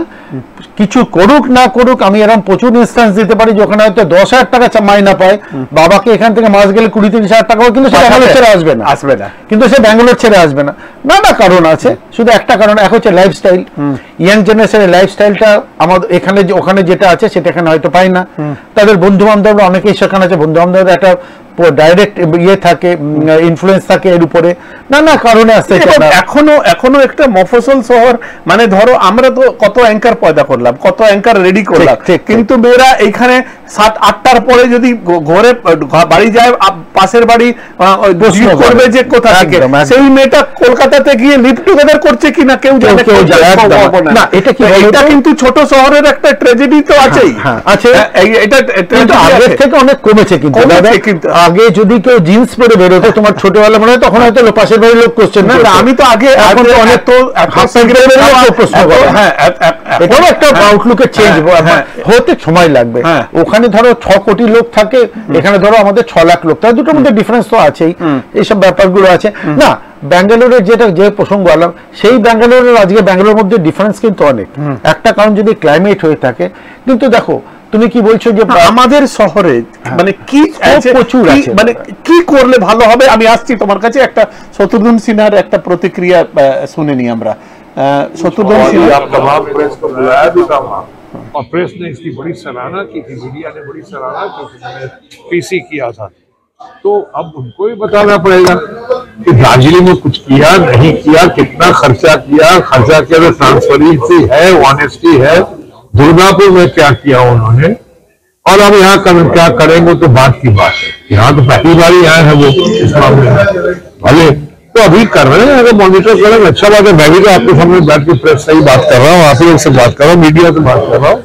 কিছু করুক না করুক, আমি এরকম প্রচুর ইনস্ট্যান্স দিতে পারি যেখানে হয়তো 10,000 টাকা মাইনা পায়, বাবাকে এখান থেকে মাস গেলে 20-30 হাজার টাকা, কিন্তু সে ব্যাঙ্গালোর ছেড়ে আসবে না, কিন্তু সে ব্যাঙ্গালোর ছেড়ে আসবে না। নানা কারণ আছে, শুধু একটা কারণ, এক হচ্ছে লাইফস্টাইল, ইয়াং জেনারেশনের লাইফস্টাইলটা আমাদের এখানে ওখানে যেটা আছে সেটা এখানে হয়তো পাই না। তাদের বন্ধু বান্ধবরা অনেকেই সেখানে আছে, বন্ধু বান্ধবরা একটা ডাইরেক্ট থাকে, ইনফ্লুয়েন্স থাকে এর উপরে, নানা কারণে আসছে। এখনো একটা মফস্বল শহর, মানে ধরো আমরা তো কত অ্যাঙ্কার পয়দা করলাম, কত অ্যাঙ্কার রেডি করলাম, কিন্তু মেয়েরা এইখানে 7-8টার পরে যদি ঘরে বাড়ি যায়, পাশের বাড়ি করবে যে কোথা থেকে, সেই মেয়েটা কলকাতাতে গিয়ে লিভ টুগেদার করছে কিনা কেউ জানে না। এটা কিন্তু ছোট শহরের একটা ট্র্যাজেডি তো আছেই, আছে। এটা আগের থেকে অনেক কমেছে, কিন্তু আগে যদি কেউ জিন্স পরে বেরোতো তোমার ছোটবেলা মনে হয়, তখন হয়তো পাশের বাড়ির লোক কোশ্চেন না, আমি তো আগে এখন তো অনেক তো প্রশ্ন করে, হ্যাঁ, এটাও একটা আউটলুকের চেঞ্জ হতে সময় লাগবে। ওখানে ধরো 6 কোটি লোক থাকে, এখানে ধরো আমাদের 6 লাখ লোক, তার দুটোর মধ্যে ডিফারেন্স তো আছেই, এইসব ব্যাপারগুলো আছে না। ব্যাঙ্গালোরের যে প্রসঙ্গ আলাম, সেই ব্যাঙ্গালোরের আজকে ব্যাঙ্গালোরের মধ্যে ডিফারেন্স কিন্তু অনেক। একটা কারণ যদি ক্লাইমেট হয়ে থাকে, কিন্তু দেখো তুমি কি বলছো যে আমাদের শহরে মানে কি প্রচুর আছে, মানে কি করলে ভালো হবে। আমি আসছি তোমার কাছে, একটা শত্রুঘ্ন সিনহার একটা প্রতিক্রিয়া শুনে নি আমরা। शत्रुघ्न सिन्हा तमाम प्रेस को बुलाया भी था वहाँ, और प्रेस ने इसकी बड़ी सराहना की थी, मीडिया ने बड़ी सराहना की थी, उन्होंने पीसी किया था। तो अब उनको भी बताना पड़ेगा कि दार्जिलिंग में कुछ किया नहीं किया, कितना खर्चा किया तो ट्रांसपेरेंसी है, ऑनेस्टी है, दुर्गापुर में क्या किया उन्होंने, और अब यहाँ क्या करेंगे तो बात की बात है। यहाँ तो पहली बार ही आए हैं वो इस मामले में, भले तो अभी कर रहे हैं, अगर मॉनिटर करें अच्छा बात है। मैं भी तो आपके सामने बैठ के प्रेस से ही बात कर रहा हूँ, आप लोग से बात कर रहा हूँ, मीडिया से बात कर रहा हूँ।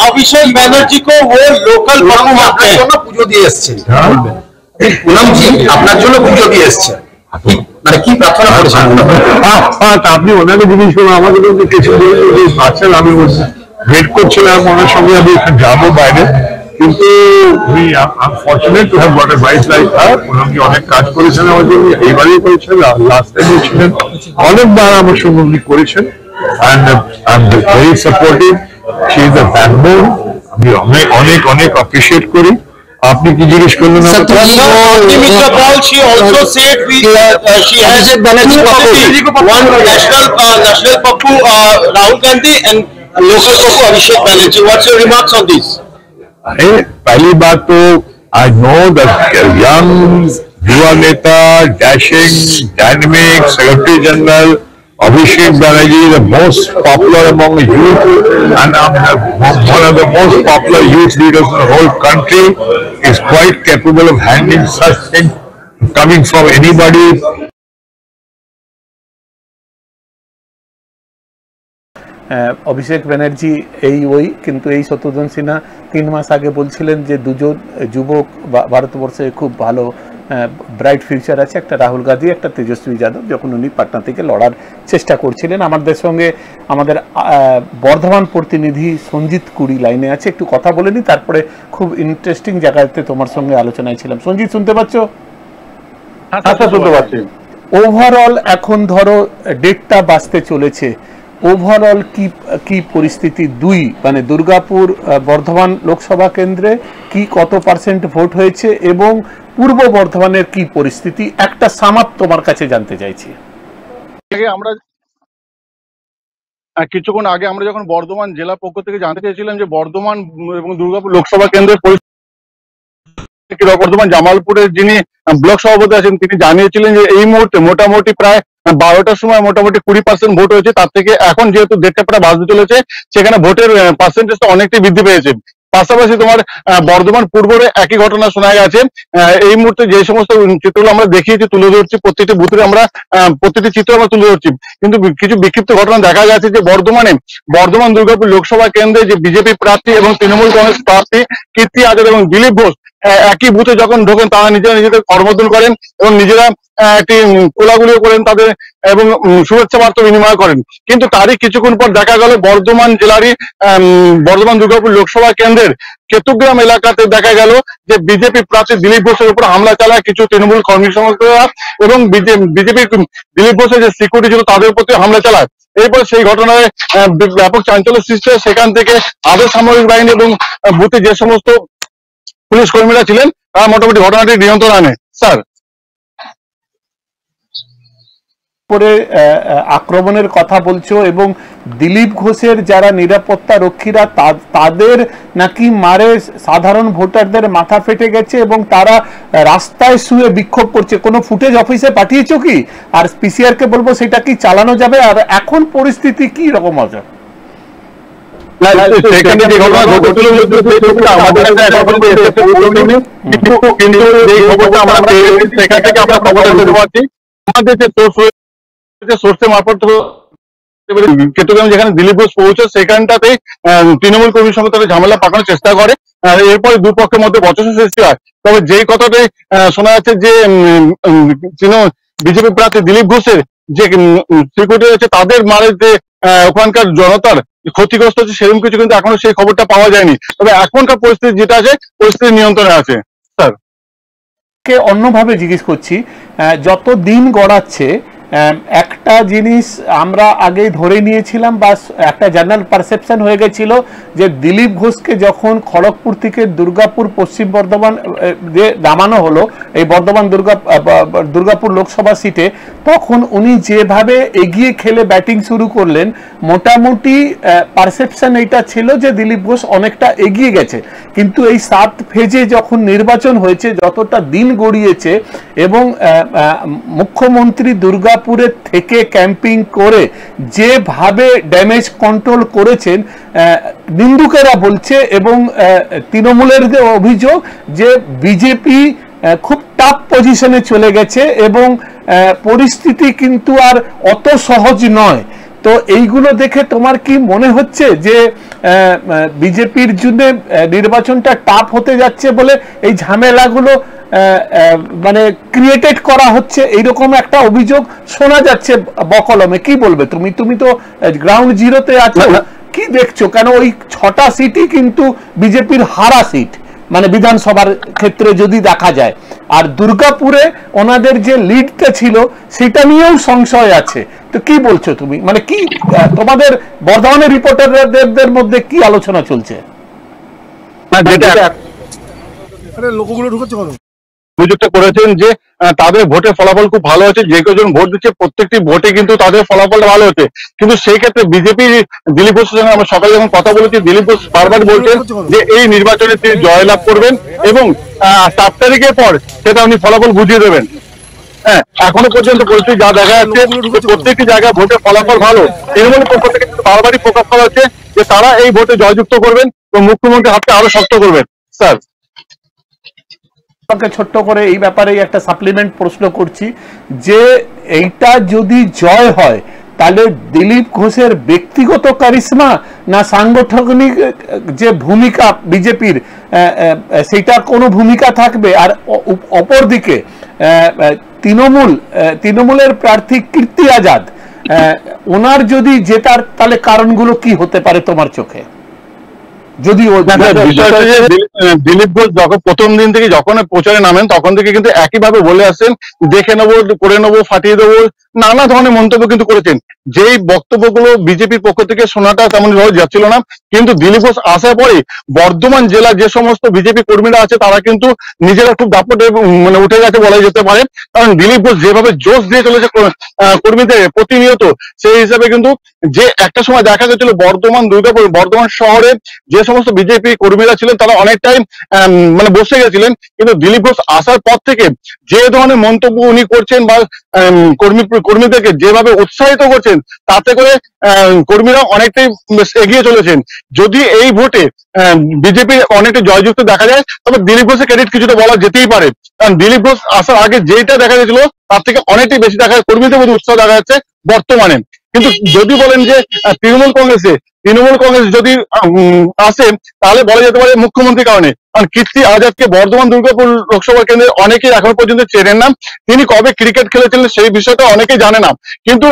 अभिषेक बनर्जी को वो लोकल পুজো দিয়ে এসেছেন, পুনমজি আপনার জন্য পুজো দিয়ে এসেছেন, মানে কি প্রার্থনা করেছেন? আপনি ওনাকে জিজ্ঞেস করুন, আমাকে তো কিছু আছেন, আমি ওয়েট করছিলাম ওনার সঙ্গে, আমি যাবো বাইরে, কিন্তু unfortunate to have got a wife like her. উনি অনেক কাজ করেছেন আমার জন্য, এইবারই করেছেন, লাস্ট টাইমও ছিলেন, অনেকবার আমার সঙ্গে উনি করেছেন, and I am very supportive, she is the backbone. আমি অনেক অনেক অনেক অ্যাপ্রিশিয়েট করি। আপনি কি জিজ্ঞেস করলেন? She also said she has one national Pappu Rahul Gandhi and local Pappu Abhishek Banerjee. What's your remarks on this? पहली बात तो आई नो दैट यंग युवा नेता, dashing, dynamic secretary general Abhishek Banerjee, the most popular among youth and one of the most popular youth leaders in the whole country, is quite capable of handling such things coming from anybody. Abhishek Banerjee ওই কিন্তু এই শত্রুঘ্ন সিনহা 3 মাস আগে বলছিলেন যে দুজন যুবক ভারতবর্ষে খুব ভালো ব্রাইট ফিউচার আছে, একটা রাহুল গান্ধী, একটা তেজস্বী যাদব, যখন উনি পাটনা থেকে লড়ার চেষ্টা করছিলেন। আমাদের সঙ্গে আমাদের বর্ধমান প্রতিনিধি সঞ্জিত কুড়ি লাইনে আছে, একটু কথা বলে নি, তারপরে খুব ইন্টারেস্টিং জায়গাতে তোমার সঙ্গে আলোচনায় ছিলাম। সঞ্জিত শুনতে পাচ্ছ? আচ্ছা, শুনতে পাচ্ছি। ওভারঅল এখন ধরো ডেটটা বাঁচতে চলেছে, ওভারঅল কি পরিস্থিতি? মানে দুর্গাপুর বর্ধমান লোকসভা কেন্দ্রে কি কত পার্সেন্ট ভোট হয়েছে এবং পূর্ব বর্ধমানের কি পরিস্থিতি, একটা সামাপ তোমার কাছে জানতে চাইছি। আমরা কিছুক্ষণ আগে আমরা যখন বর্ধমান জেলা পক্ষ থেকে জানতে চেয়েছিলাম যে বর্ধমান এবং দুর্গাপুর লোকসভা কেন্দ্রের বর্ধমান জামালপুরের যিনি ব্লক সভাপতি আছেন তিনি জানিয়েছিলেন যে এই মুহূর্তে মোটামুটি প্রায় 12টার সময় মোটামুটি 20% ভোট হয়েছে, তার থেকে এখন যেহেতু 1:30টা প্রায় বাজতে চলেছে সেখানে ভোটের পার্সেন্টেজটা অনেকটাই বৃদ্ধি পেয়েছে। পাশাপাশি তোমার বর্ধমান পূর্বরে একই ঘটনা শোনা গেছে। এই মুহূর্তে যে সমস্ত চিত্রগুলো আমরা দেখিয়েছি তুলে ধরছি, প্রত্যেকটি বুথে আমরা প্রত্যেকটি চিত্র আমরা তুলে ধরছি, কিন্তু কিছু বিক্ষিপ্ত ঘটনা দেখা গেছে যে বর্ধমান দুর্গাপুর লোকসভা কেন্দ্রে যে বিজেপি প্রার্থী এবং তৃণমূল কংগ্রেস প্রার্থী কীর্তি আজাদ এবং দিলীপ ঘোষ একই বুথে যখন ঢোকেন তারা নিজেদের কর্মোদ্বোধন করেন এবং নিজেরা একটি কোলাগুলিও করেন তাদের এবং শুভেচ্ছা বার্তা বিনিময় করেন। কিন্তু তারই কিছুক্ষণ পর দেখা গেল বর্ধমান জেলারই বর্ধমান দুর্গাপুর লোকসভা কেন্দ্রের কেতুগ্রাম এলাকাতে দেখা গেল যে বিজেপি প্রার্থী দিলীপ ঘোষের উপর হামলা চালায় কিছু তৃণমূল কর্মী সমর্থকরা এবং বিজেপি দিলীপ ঘোষের যে সিকিউরিটি ছিল তাদের প্রতি হামলা চালায়। এরপর সেই ঘটনায় ব্যাপক চাঞ্চল্য সৃষ্টি হয়। সেখান থেকে আধা সামরিক বাহিনী এবং বুথে যে সমস্ত পুলিশ কর্মীরা ছিলেন তারা মোটামুটি ঘটনাটি নিয়ন্ত্রণ আনে। স্যার, পরে আক্রমণের কথা বলছো এবং দিলীপ ঘোষের যারা নিরাপত্তা রক্ষীরা তাদের নাকি মারে সাধারণ ভোটারদের মাথা ফেটে গেছে এবং তারা রাস্তায় শুয়ে বিক্ষোভ করছে। কোনো ফুটেজ অফিসে পাঠিয়েছো কি? আর পিসিআর কে বলবো সেটা কি চালানো যাবে? আর এখন পরিস্থিতি কি রকম আছে? সেখানে যে ঘটনা ঘটেছিল আমাদের কিন্তু যে খবরটা আমরা পেয়েছি সেখান থেকে আমরা খবরটা দিতে পারছি আমাদের যে সোর্সের মারফত কেতুগ্রাম যেখানে দিলীপ ঘোষ পৌঁছে সেখানটাতে তৃণমূল কর্মীর সঙ্গে তাদের ঝামেলা পাকানোর চেষ্টা করে। এরপরে দুপক্ষের মধ্যে বচসা সৃষ্টি হয়। তবে যেই কথাটাই শোনা যাচ্ছে যে বিজেপি প্রার্থী দিলীপ ঘোষের যে সিকিউরিটি রয়েছে তাদের মারে যে ওখানকার জনতার ক্ষতিগ্রস্ত হচ্ছে সেরকম কিছু কিন্তু এখনো সেই খবরটা পাওয়া যায়নি। তবে এখনকার পরিস্থিতি যেটা আছে পরিস্থিতি নিয়ন্ত্রণে আছে। স্যার, কে অন্যভাবে জিজ্ঞেস করছি, যত দিন গড়াচ্ছে একটা জিনিস আমরা আগেই ধরে নিয়েছিলাম বা একটা জেনারেল পারসেপশন হয়ে গেছিল যে দিলীপ ঘোষকে যখন খড়গপুর থেকে দুর্গাপুর পশ্চিম বর্ধমান নামানো হলো এই বর্ধমান দুর্গাপুর লোকসভা সিটে, তখন উনি যেভাবে এগিয়ে খেলে ব্যাটিং শুরু করলেন মোটামুটি পারসেপশন এইটা ছিল যে দিলীপ ঘোষ অনেকটা এগিয়ে গেছে। কিন্তু এই 7 ফেজে যখন নির্বাচন হয়েছে, যতটা দিন গড়িয়েছে এবং মুখ্যমন্ত্রী দুর্গাপুরে থেকে ক্যাম্পিং করে যেভাবে ড্যামেজ কন্ট্রোল করেছেন নিন্দুকেরা বলছে এবং তৃণমূলের যে অভিযোগ যে বিজেপি খুব টাফ পজিশনে চলে গেছে এবং পরিস্থিতি কিন্তু আর অত সহজ নয়। তো এইগুলো দেখে তোমার কি মনে হচ্ছে যে বিজেপির জন্য নির্বাচনটা টাফ হতে যাচ্ছে বলে এই ঝামেলাগুলো মানে ক্রিয়েটেড করা হচ্ছে, এইরকম একটা অভিযোগ শোনা যাচ্ছে বকলমে? কি বলবে তুমি? তুমি তো গ্রাউন্ড জিরোতে আছো, কি দেখছো? কেন ওই 6টা সিটই কিন্তু বিজেপির হারা সিট, মানে বিধানসভার ক্ষেত্রে যদি দেখা যায়। আর দুর্গাপুরে ওনাদের যে লিডটা ছিল সেটা নিয়েও সংশয় আছে। তো কি বলছো তুমি? মানে কি তোমাদের বর্ধমানের রিপোর্টারদের মধ্যে কি আলোচনা চলছে? লোকগুলো ঢুকছে অভিযোগটা করেছেন যে তাদের ভোটের ফলাফল খুব ভালো হচ্ছে, যে কজন ভোট দিচ্ছে প্রত্যেকটি ভোটে কিন্তু তাদের ফলাফল ভালো হচ্ছে। কিন্তু সেই ক্ষেত্রে বিজেপি দিলীপ ঘোষের সঙ্গে আমরা সকালে যখন কথা বলেছি দিলীপ ঘোষ বারবার বলছেন যে এই নির্বাচনে তিনি জয়লাভ করবেন এবং 7 তারিখের পর সেটা উনি ফলাফল বুঝিয়ে দেবেন। হ্যাঁ, এখনো পর্যন্ত পরিস্থিতি যা দেখা যাচ্ছে প্রত্যেকটি জায়গায় ভোটের ফলাফল ভালো। তৃণমূলের পক্ষ থেকে বারবারই প্রকাশ করা হচ্ছে যে তারা এই ভোটে জয়যুক্ত করবেন এবং মুখ্যমন্ত্রীর হাতকে আরো শক্ত করবেন। স্যার, ছোট্ট করে এই ব্যাপারে একটা সাপ্লিমেন্ট প্রশ্ন করছি যে এইটা যদি জয় হয় তাহলে দিলীপ ঘোষের ব্যক্তিগত কারিশমা না সাংগঠনিক যে ভূমিকা বিজেপির সেটা কোনো ভূমিকা থাকবে? আর অপরদিকে তৃণমূলের প্রার্থী কীর্তি আজাদ, ওনার যদি জেতার তাহলে কারণগুলো কি হতে পারে তোমার চোখে? যদি দিলীপ ঘোষ যখন প্রথম দিন থেকে যখন প্রচারে নামেন তখন থেকে কিন্তু একইভাবে বলে আসছেন দেখে নেবো, করে নেবো, ফাটিয়ে দেবো, নানা ধরনের মন্তব্য কিন্তু করেছেন। যেই বক্তব্যগুলো বিজেপির পক্ষ থেকে শোনাটা তেমন সহজ যাচ্ছিল না, কিন্তু দিলীপ ঘোষ আসার পরে বর্ধমান জেলার যে সমস্ত বিজেপি কর্মীরা আছে তারা কিন্তু নিজেরা খুব দাপটে মানে উঠে গেছে বলা যেতে পারে। কারণ দিলীপ ঘোষ যেভাবে জোশ দিয়ে চলেছে কর্মীদের প্রতিনিয়ত, সেই হিসাবে কিন্তু যে একটা সময় দেখা গেছিল বর্ধমান দুর্গাপুর বর্ধমান শহরে যে সমস্ত বিজেপি কর্মীরা ছিলেন তারা অনেকটাই মানে বসে গেছিলেন, কিন্তু দিলীপ ঘোষ আসার পর থেকে যে ধরনের মন্তব্য উনি করছেন বা কর্মীদেরকে যেভাবে উৎসাহিত করছেন তাতে করে কর্মীরা অনেকটাই এগিয়ে চলেছেন। যদি এই ভোটে বিজেপি অনেকটা জয়যুক্ত দেখা যায় তবে দিলীপ ঘোষের ক্রেডিট কিছুটা বলা যেতেই পারে, কারণ দিলীপ ঘোষ আসার আগে যেটা দেখা গেছিল তার থেকে অনেকটাই বেশি দেখা যায়, কর্মীদের মধ্যে উৎসাহ দেখা যাচ্ছে বর্তমানে। কিন্তু যদি বলেন যে তৃণমূল কংগ্রেস যদি আসে তাহলে বলা যেতে পারে মুখ্যমন্ত্রীর কারণে, কারণ কীর্তি আজাদকে বর্ধমান দুর্গাপুর লোকসভা কেন্দ্রে অনেকেই এখন পর্যন্ত চেনেন না, তিনি কবে ক্রিকেট খেলেছিলেন সেই বিষয়টা অনেকেই জানে না, কিন্তু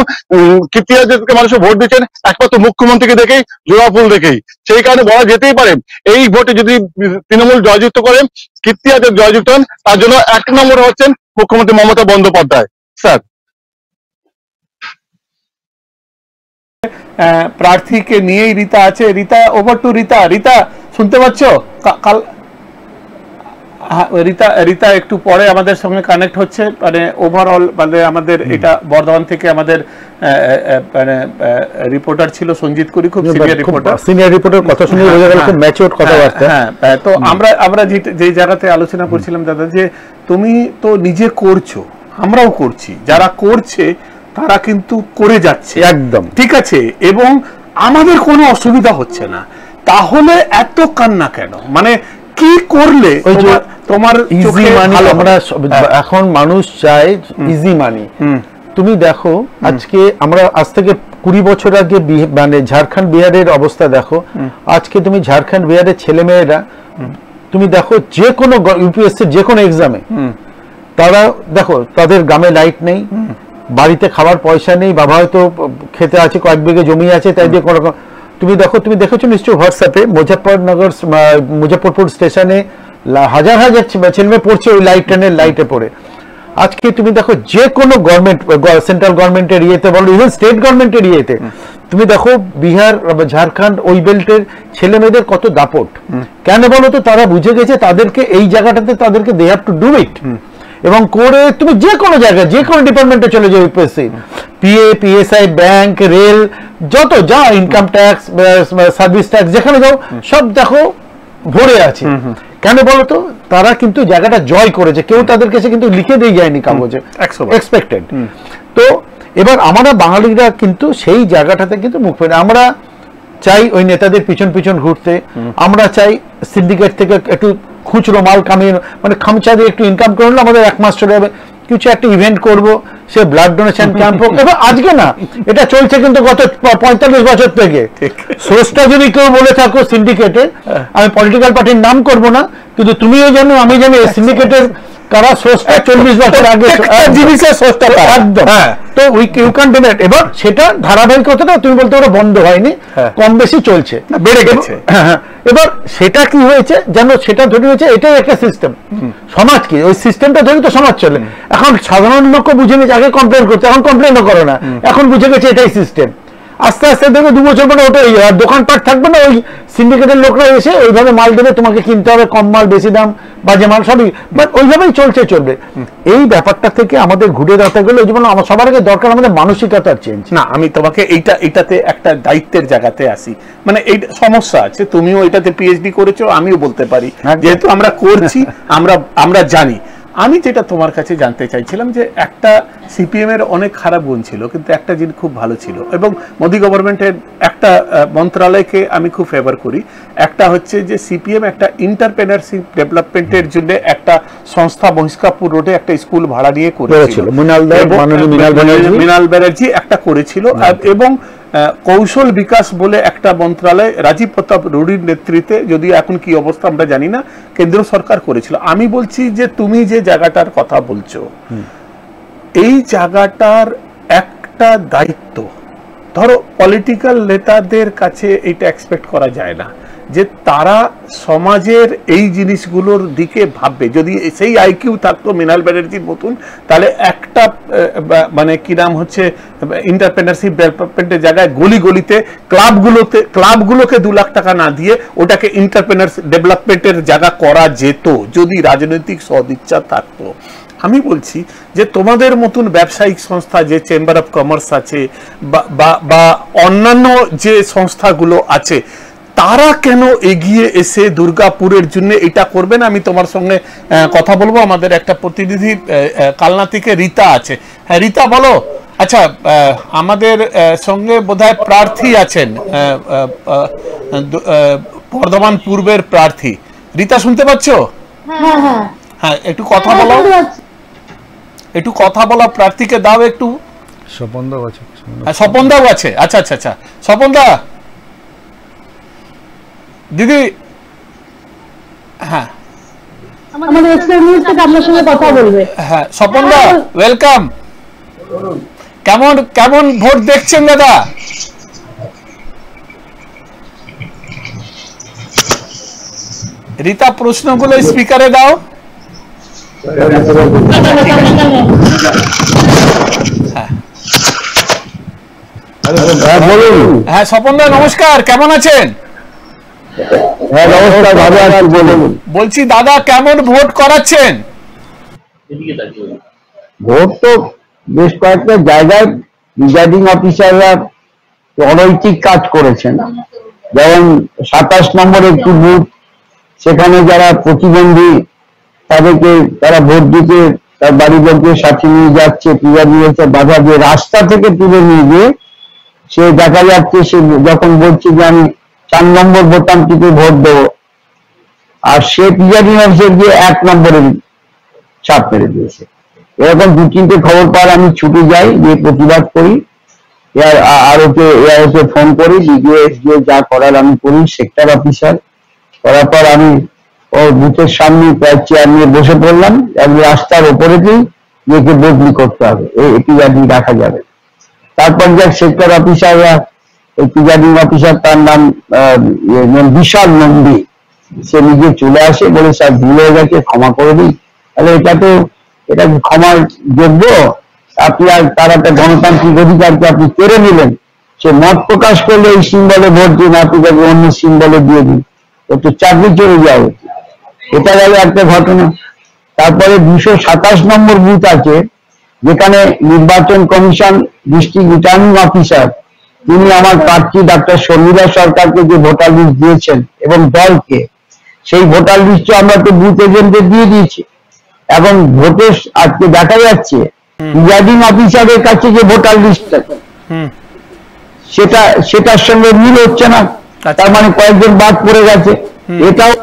কীর্তি আজাদকে মানুষ ভোট দিচ্ছেন একমাত্র মুখ্যমন্ত্রীকে দেখেই, জোড়া ফুল দেখেই। সেই কারণে বলা যেতেই পারে এই ভোটে যদি তৃণমূল জয়যুক্ত করে, কীর্তি আজাদ জয়যুক্ত হন, তার জন্য 1 নম্বরে হচ্ছেন মুখ্যমন্ত্রী মমতা বন্দ্যোপাধ্যায়। স্যার প্রার্থীকে নিয়েই রীতা আছে। Rita, over to Rita. রীতা শুনতে পাচ্ছ? কাল রীতা একটু পরে আমাদের সঙ্গে কানেক্ট হচ্ছে, মানে ওভারঅল মানে আমাদের এটা বর্ধমান থেকে আমাদের মানে রিপোর্টার ছিল সঞ্জিত কুরি, খুব সিনিয়র রিপোর্টার কথা শুনে বোঝা গেল খুব ম্যাচিউরড কথাবার্তা। হ্যাঁ, তো আমরা যে জায়গাতে আলোচনা করছিলাম দাদা, যে তুমি তো নিজে করছো, আমরাও করছি, যারা করছে তারা কিন্তু করে যাচ্ছে একদম ঠিক আছে, এবং আমাদের কোনো অসুবিধা হচ্ছে না, তাহলে এত কান্না কেন? মানে কি করলে তোমার ইজি মানি? আমরা এখন মানুষ চায় ইজি মানি। তুমি দেখো আজকে আমরা আজ থেকে 20 বছর আগে মানে ঝাড়খণ্ড বিহারের অবস্থা দেখো, আজকে তুমি ঝাড়খণ্ড বিহারের ছেলে মেয়েরা তুমি দেখো যে কোনো ইউপিএসসি যে কোনো এক্সামে তারা দেখো তাদের গ্রামে লাইট নেই, বাড়িতে খাবার পয়সা নেই, বাবা হয়তো খেতে আছে, কয়েক বিঘে জমি আছে, তাই দিয়ে কোনো তুমি দেখেছো নিশ্চয়ই হোয়াটসঅ্যাপে মুজফ্ফরপুর স্টেশনে হাজার হাজার ছেলে মেয়ে পড়ছে ওই লাইট ট্রেনের লাইটে পড়ে। আজকে তুমি দেখো যে কোনো গভর্নমেন্ট, সেন্ট্রাল গভর্নমেন্টের ইয়েতে বলো, ইভেন স্টেট গভর্নমেন্টের ইয়েতে তুমি দেখো বিহার ঝাড়খণ্ড ওই বেল্টের ছেলে মেয়েদের কত দাপট। কেন বলো তো? তারা বুঝে গেছে তাদেরকে এই জায়গাটাতে তাদেরকে they have to do it, এবং করে তুমি যে কোনো জায়গায় যে কোনো ডিপার্টমেন্টে চলে যাও, UPSC, PA, PSI, bank, rail, যত যা ইনকাম ট্যাক্স, সার্ভিস ট্যাক্স, যেখানে যাও সব দেখো ভরে আছে। কেন বলতো? তারা কিন্তু জায়গাটা জয় করেছে, কেউ তাদের কাছে কিন্তু লিখে দিয়ে যায়নি কাগজে, এক্সপেক্টেড। তো এবার আমরা বাঙালিরা কিন্তু সেই জায়গাটাতে কিন্তু মুখ ফেরে, আমরা চাই ওই নেতাদের পিছন পিছন ঘুরতে, আমরা চাই সিন্ডিকেট থেকে একটু খুচরো মাল কামিয়ে মানে খামচা দিয়ে একটু ইনকাম করে নিলে আমাদের 1 মাস চলে যাবে, কিছু একটা ইভেন্ট করব, সে ব্লাড ডোনেশন ক্যাম্প হোক। এবার আজকে না, এটা চলছে কিন্তু গত 45 বছর থেকে। সোর্সটা যদি কেউ বলে থাকো সিন্ডিকেটে, আমি পলিটিক্যাল পার্টির নাম করব না, কিন্তু তুমিও জানো আমি জানি এই সিন্ডিকেটের কারা সোর্সটা 40 বছর আগে জিনিসের সোর্সটা একদম। তো ইউ ক্যান ডোনেট। এবার সেটা ধারাবাহিকতা তুমি বলতে পারো বন্ধ হয়নি, কম বেশি চলছে, বেড়ে গেছে। এবার সেটা কি হয়েছে জানো? সেটা ধরে হয়েছে এটাই একটা সিস্টেম, সমাজ কি ওই সিস্টেমটা ধরে তো সমাজ চলে। এখন সাধারণ লোক বুঝে নিয়েছে, আগে কমপ্লেন করছে, এখন কমপ্লেনও করো না, এখন বুঝে গেছে এটাই সিস্টেম। আস্তে আস্তে দেখবে 2 বছর পরে ওটা আর দোকানপাট থাকবে না, ওই সিন্ডিকেটের লোকরা এসে ওইভাবে মাল দেবে, তোমাকে কিনতে হবে কম মাল বেশি দাম, বাজে মাল সবই, বাট ওইভাবেই চলবে। এই ব্যাপারটা থেকে আমাদের ঘুরে দাঁড়াতে গেলে যেমন আমার সবার আগে দরকার আমাদের মানসিকতার চেঞ্জ। না, আমি তোমাকে এটাতে একটা দায়িত্বের জায়গাতে আসি, মানে এই সমস্যা আছে, তুমিও এটাতে পিএইচডি করেছো, আমিও বলতে পারি, যেহেতু আমরা করছি, আমরা জানি। আমি যেটা তোমার কাছে জানতে চাইছিলাম যে একটা সিপিএম এর অনেক খারাপ গুণ ছিল, কিন্তু একটা জিনিস খুব ভালো ছিল, এবং মোদি গভর্নমেন্টের একটা মন্ত্রণালয়কে আমি খুব ফেভার করি। একটা হচ্ছে যে সিপিএম একটা এন্টারপ্রেনারশিপ ডেভেলপমেন্টের জন্য একটা সংস্থা মহিষকাপুর রোডে একটা স্কুল ভাড়া নিয়ে করেছিল, মৃণাল ব্যানার্জি একটা করেছিল, এবং কৌশল বিকাশ বলে একটা মন্ত্রণালয় রাজীব প্রতাপ রুডির নেতৃত্বে, যদিও এখন কি অবস্থা আমরা জানি না, কেন্দ্র সরকার করেছিল। আমি বলছি যে তুমি যে জায়গাটার কথা বলছো, এই জায়গাটার একটা দায়িত্ব, ধরো পলিটিক্যাল নেতাদের কাছে এটা এক্সপেক্ট করা যায় না যে তারা সমাজের এই জিনিসগুলোর দিকে ভাববে। যদি সেই আইকিউ থাকতো মৃণাল ব্যানার্জির মতন, তাহলে একটা মানে কি নাম হচ্ছে এন্টারপ্রেনারশিপ ডেভেলপমেন্টের জায়গায় গলিতে ক্লাবগুলোকে 2 লাখ টাকা না দিয়ে ওটাকে এন্টারপ্রেনারশিপ ডেভেলপমেন্টের জায়গা করা যেত, যদি রাজনৈতিক সদিচ্ছা থাকতো। আমি বলছি যে তোমাদের মতন ব্যবসায়িক সংস্থা, যে চেম্বার অফ কমার্স আছে বা অন্যান্য যে সংস্থাগুলো আছে, তারা কেন এগিয়ে এসে দুর্গাপুরের জন্য এটা করবে না? আমি তোমার সঙ্গে কথা বলবো। আমাদের একটা প্রতিনিধি কালনা থেকে রীতা আছে। হ্যাঁ রীতা, বলো। আচ্ছা, আমাদের সঙ্গে বোধহয় প্রার্থী আছেন, বর্ধমান পূর্বের প্রার্থী। রীতা, শুনতে পাচ্ছ? হ্যাঁ, একটু কথা বলো, একটু কথা বলা প্রার্থীকে দাও একটু। স্বপনদাও আছে। স্বপনদাও আছে। আচ্ছা আচ্ছা আচ্ছা, স্বপনদা, দিদি। হ্যাঁ, আমাদের এক্সপার্ট নিউজ থেকে আপনার সঙ্গে কথা বলবে। হ্যাঁ স্বপনদা, ওয়েলকাম। কেমন কেমন ভোট দেখছেন দাদা? রীতা, প্রশ্নগুলো স্পিকারে দাও। হ্যাঁ স্বপনদা, নমস্কার, কেমন আছেন? নমস্কার, ভালো আছি, বলুন। বলছি দাদা, কেমন ভোট করাচ্ছেন? ভোট তো বেশ কয়েকটা জায়গায় প্রিজাইডিং অফিসাররা অনৈতিক কাজ করেছেন। যেমন 27 নম্বর একটি বুথ, সেখানে যারা প্রতিবন্ধী তাদেরকে তারা ভোট দিতে তার বাড়ির লোকদের সাথে নিয়ে যাচ্ছে, প্রিজাইডিং অফিসার বাধা দিয়ে রাস্তা থেকে তুলে নিয়ে গিয়ে সে দেখা যাচ্ছে সে যখন বলছে যে আমি 4 নম্বর বোতামটিতে ভোট দেবো, আর সে প্রিজাইডিং অফিসার দিয়ে 1 নম্বরের চাপ মেরে দিয়েছে। এরকম 2-3টে খবর পাওয়ার আমি ছুটে যাই, গিয়ে প্রতিবাদ করি, আর ওকে ফোন করি, ডিডিএস দিয়ে যা করার আমি করি, সেক্টর অফিসার করার পর আমি ওর বুথের সামনে প্রায় চেয়ার নিয়ে বসে পড়লাম। রাস্তার ওপরেতেই একে বদলি করতে হবে, এই প্রিজাইডিং রাখা যাবে। তারপর যাক সেক্টর অফিসাররা, ওই প্রিজাইডিং অফিসার, তার নাম বিশাল নন্দী, সে নিজে চলে আসে, বলে স্যার ভুল হয়ে গেছে, ক্ষমা করে দিই। তাহলে এটা ক্ষমার যোগ্য? আপনি আর তার একটা গণতান্ত্রিক অধিকারকে আপনি কেড়ে নিলেন। সে মত প্রকাশ করলে এই সিম্বলে ভোট দিন, আপনি তাকে অন্য সিম্বলে দিয়ে দিন, ও তো চাকরি চলে যাবে। এটা গেল একটা ঘটনা। তারপরে 227 নম্বর বুথ আছে, যেখানে নির্বাচন কমিশন ডিস্ট্রিক্ট রিটার্নিং অফিসার, তিনি আমার প্রার্থী ডাক্তার শর্মিলা সরকারকে যে ভোটার লিস্ট দিয়েছেন এবং দলকে, সেই ভোটার লিস্টও আমরা তো বুথ এজেন্টদের দিয়ে দিয়েছি। এখন ভোটের আজকে দেখা যাচ্ছে প্রিজাইডিং অফিসারের কাছে যে ভোটার লিস্ট সেটার সঙ্গে মিল হচ্ছে না, তার মানে কয়েকজন বাদ পড়ে গেছে। এটাও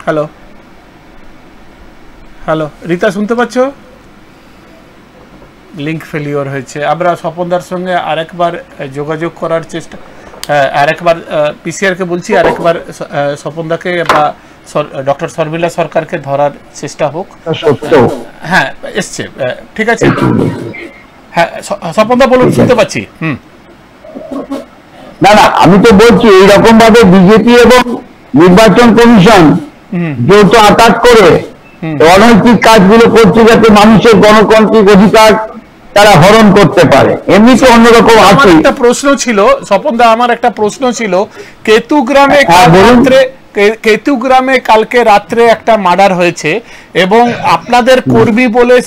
হ্যালো হ্যালো রীতা, শুনতে পাচ্ছ? লিঙ্ক ফেলিওর হয়েছে। আমরা স্বপনদার সঙ্গে আরেকবার যোগাযোগ করার চেষ্টা, আরেকবার পিসিআরকে বলছি, আরেকবার স্বপনদাকে বা ডক্টর শর্মিলা সরকারকে ধরার চেষ্টা হোক। হ্যাঁ, এসছে, ঠিক আছে। হ্যাঁ স্বপনদা বলুন, শুনতে পাচ্ছি। না, আমি তো বলছি এইরকম ভাবে বিজেপি এবং নির্বাচন কমিশন যৌথ আঘাত করে অনৈতিক কাজগুলো করছে, যাতে মানুষের গণতান্ত্রিক অধিকার তারা হরণ করতে পারে। এমনি তো অন্যরকম আছে। একটা প্রশ্ন ছিল স্বপনদা, আমার একটা প্রশ্ন ছিল, কেতুগ্রামে কালকে রাত্রে একটা মার্ডার হয়েছে এবং আপনাদের কর্মী বলে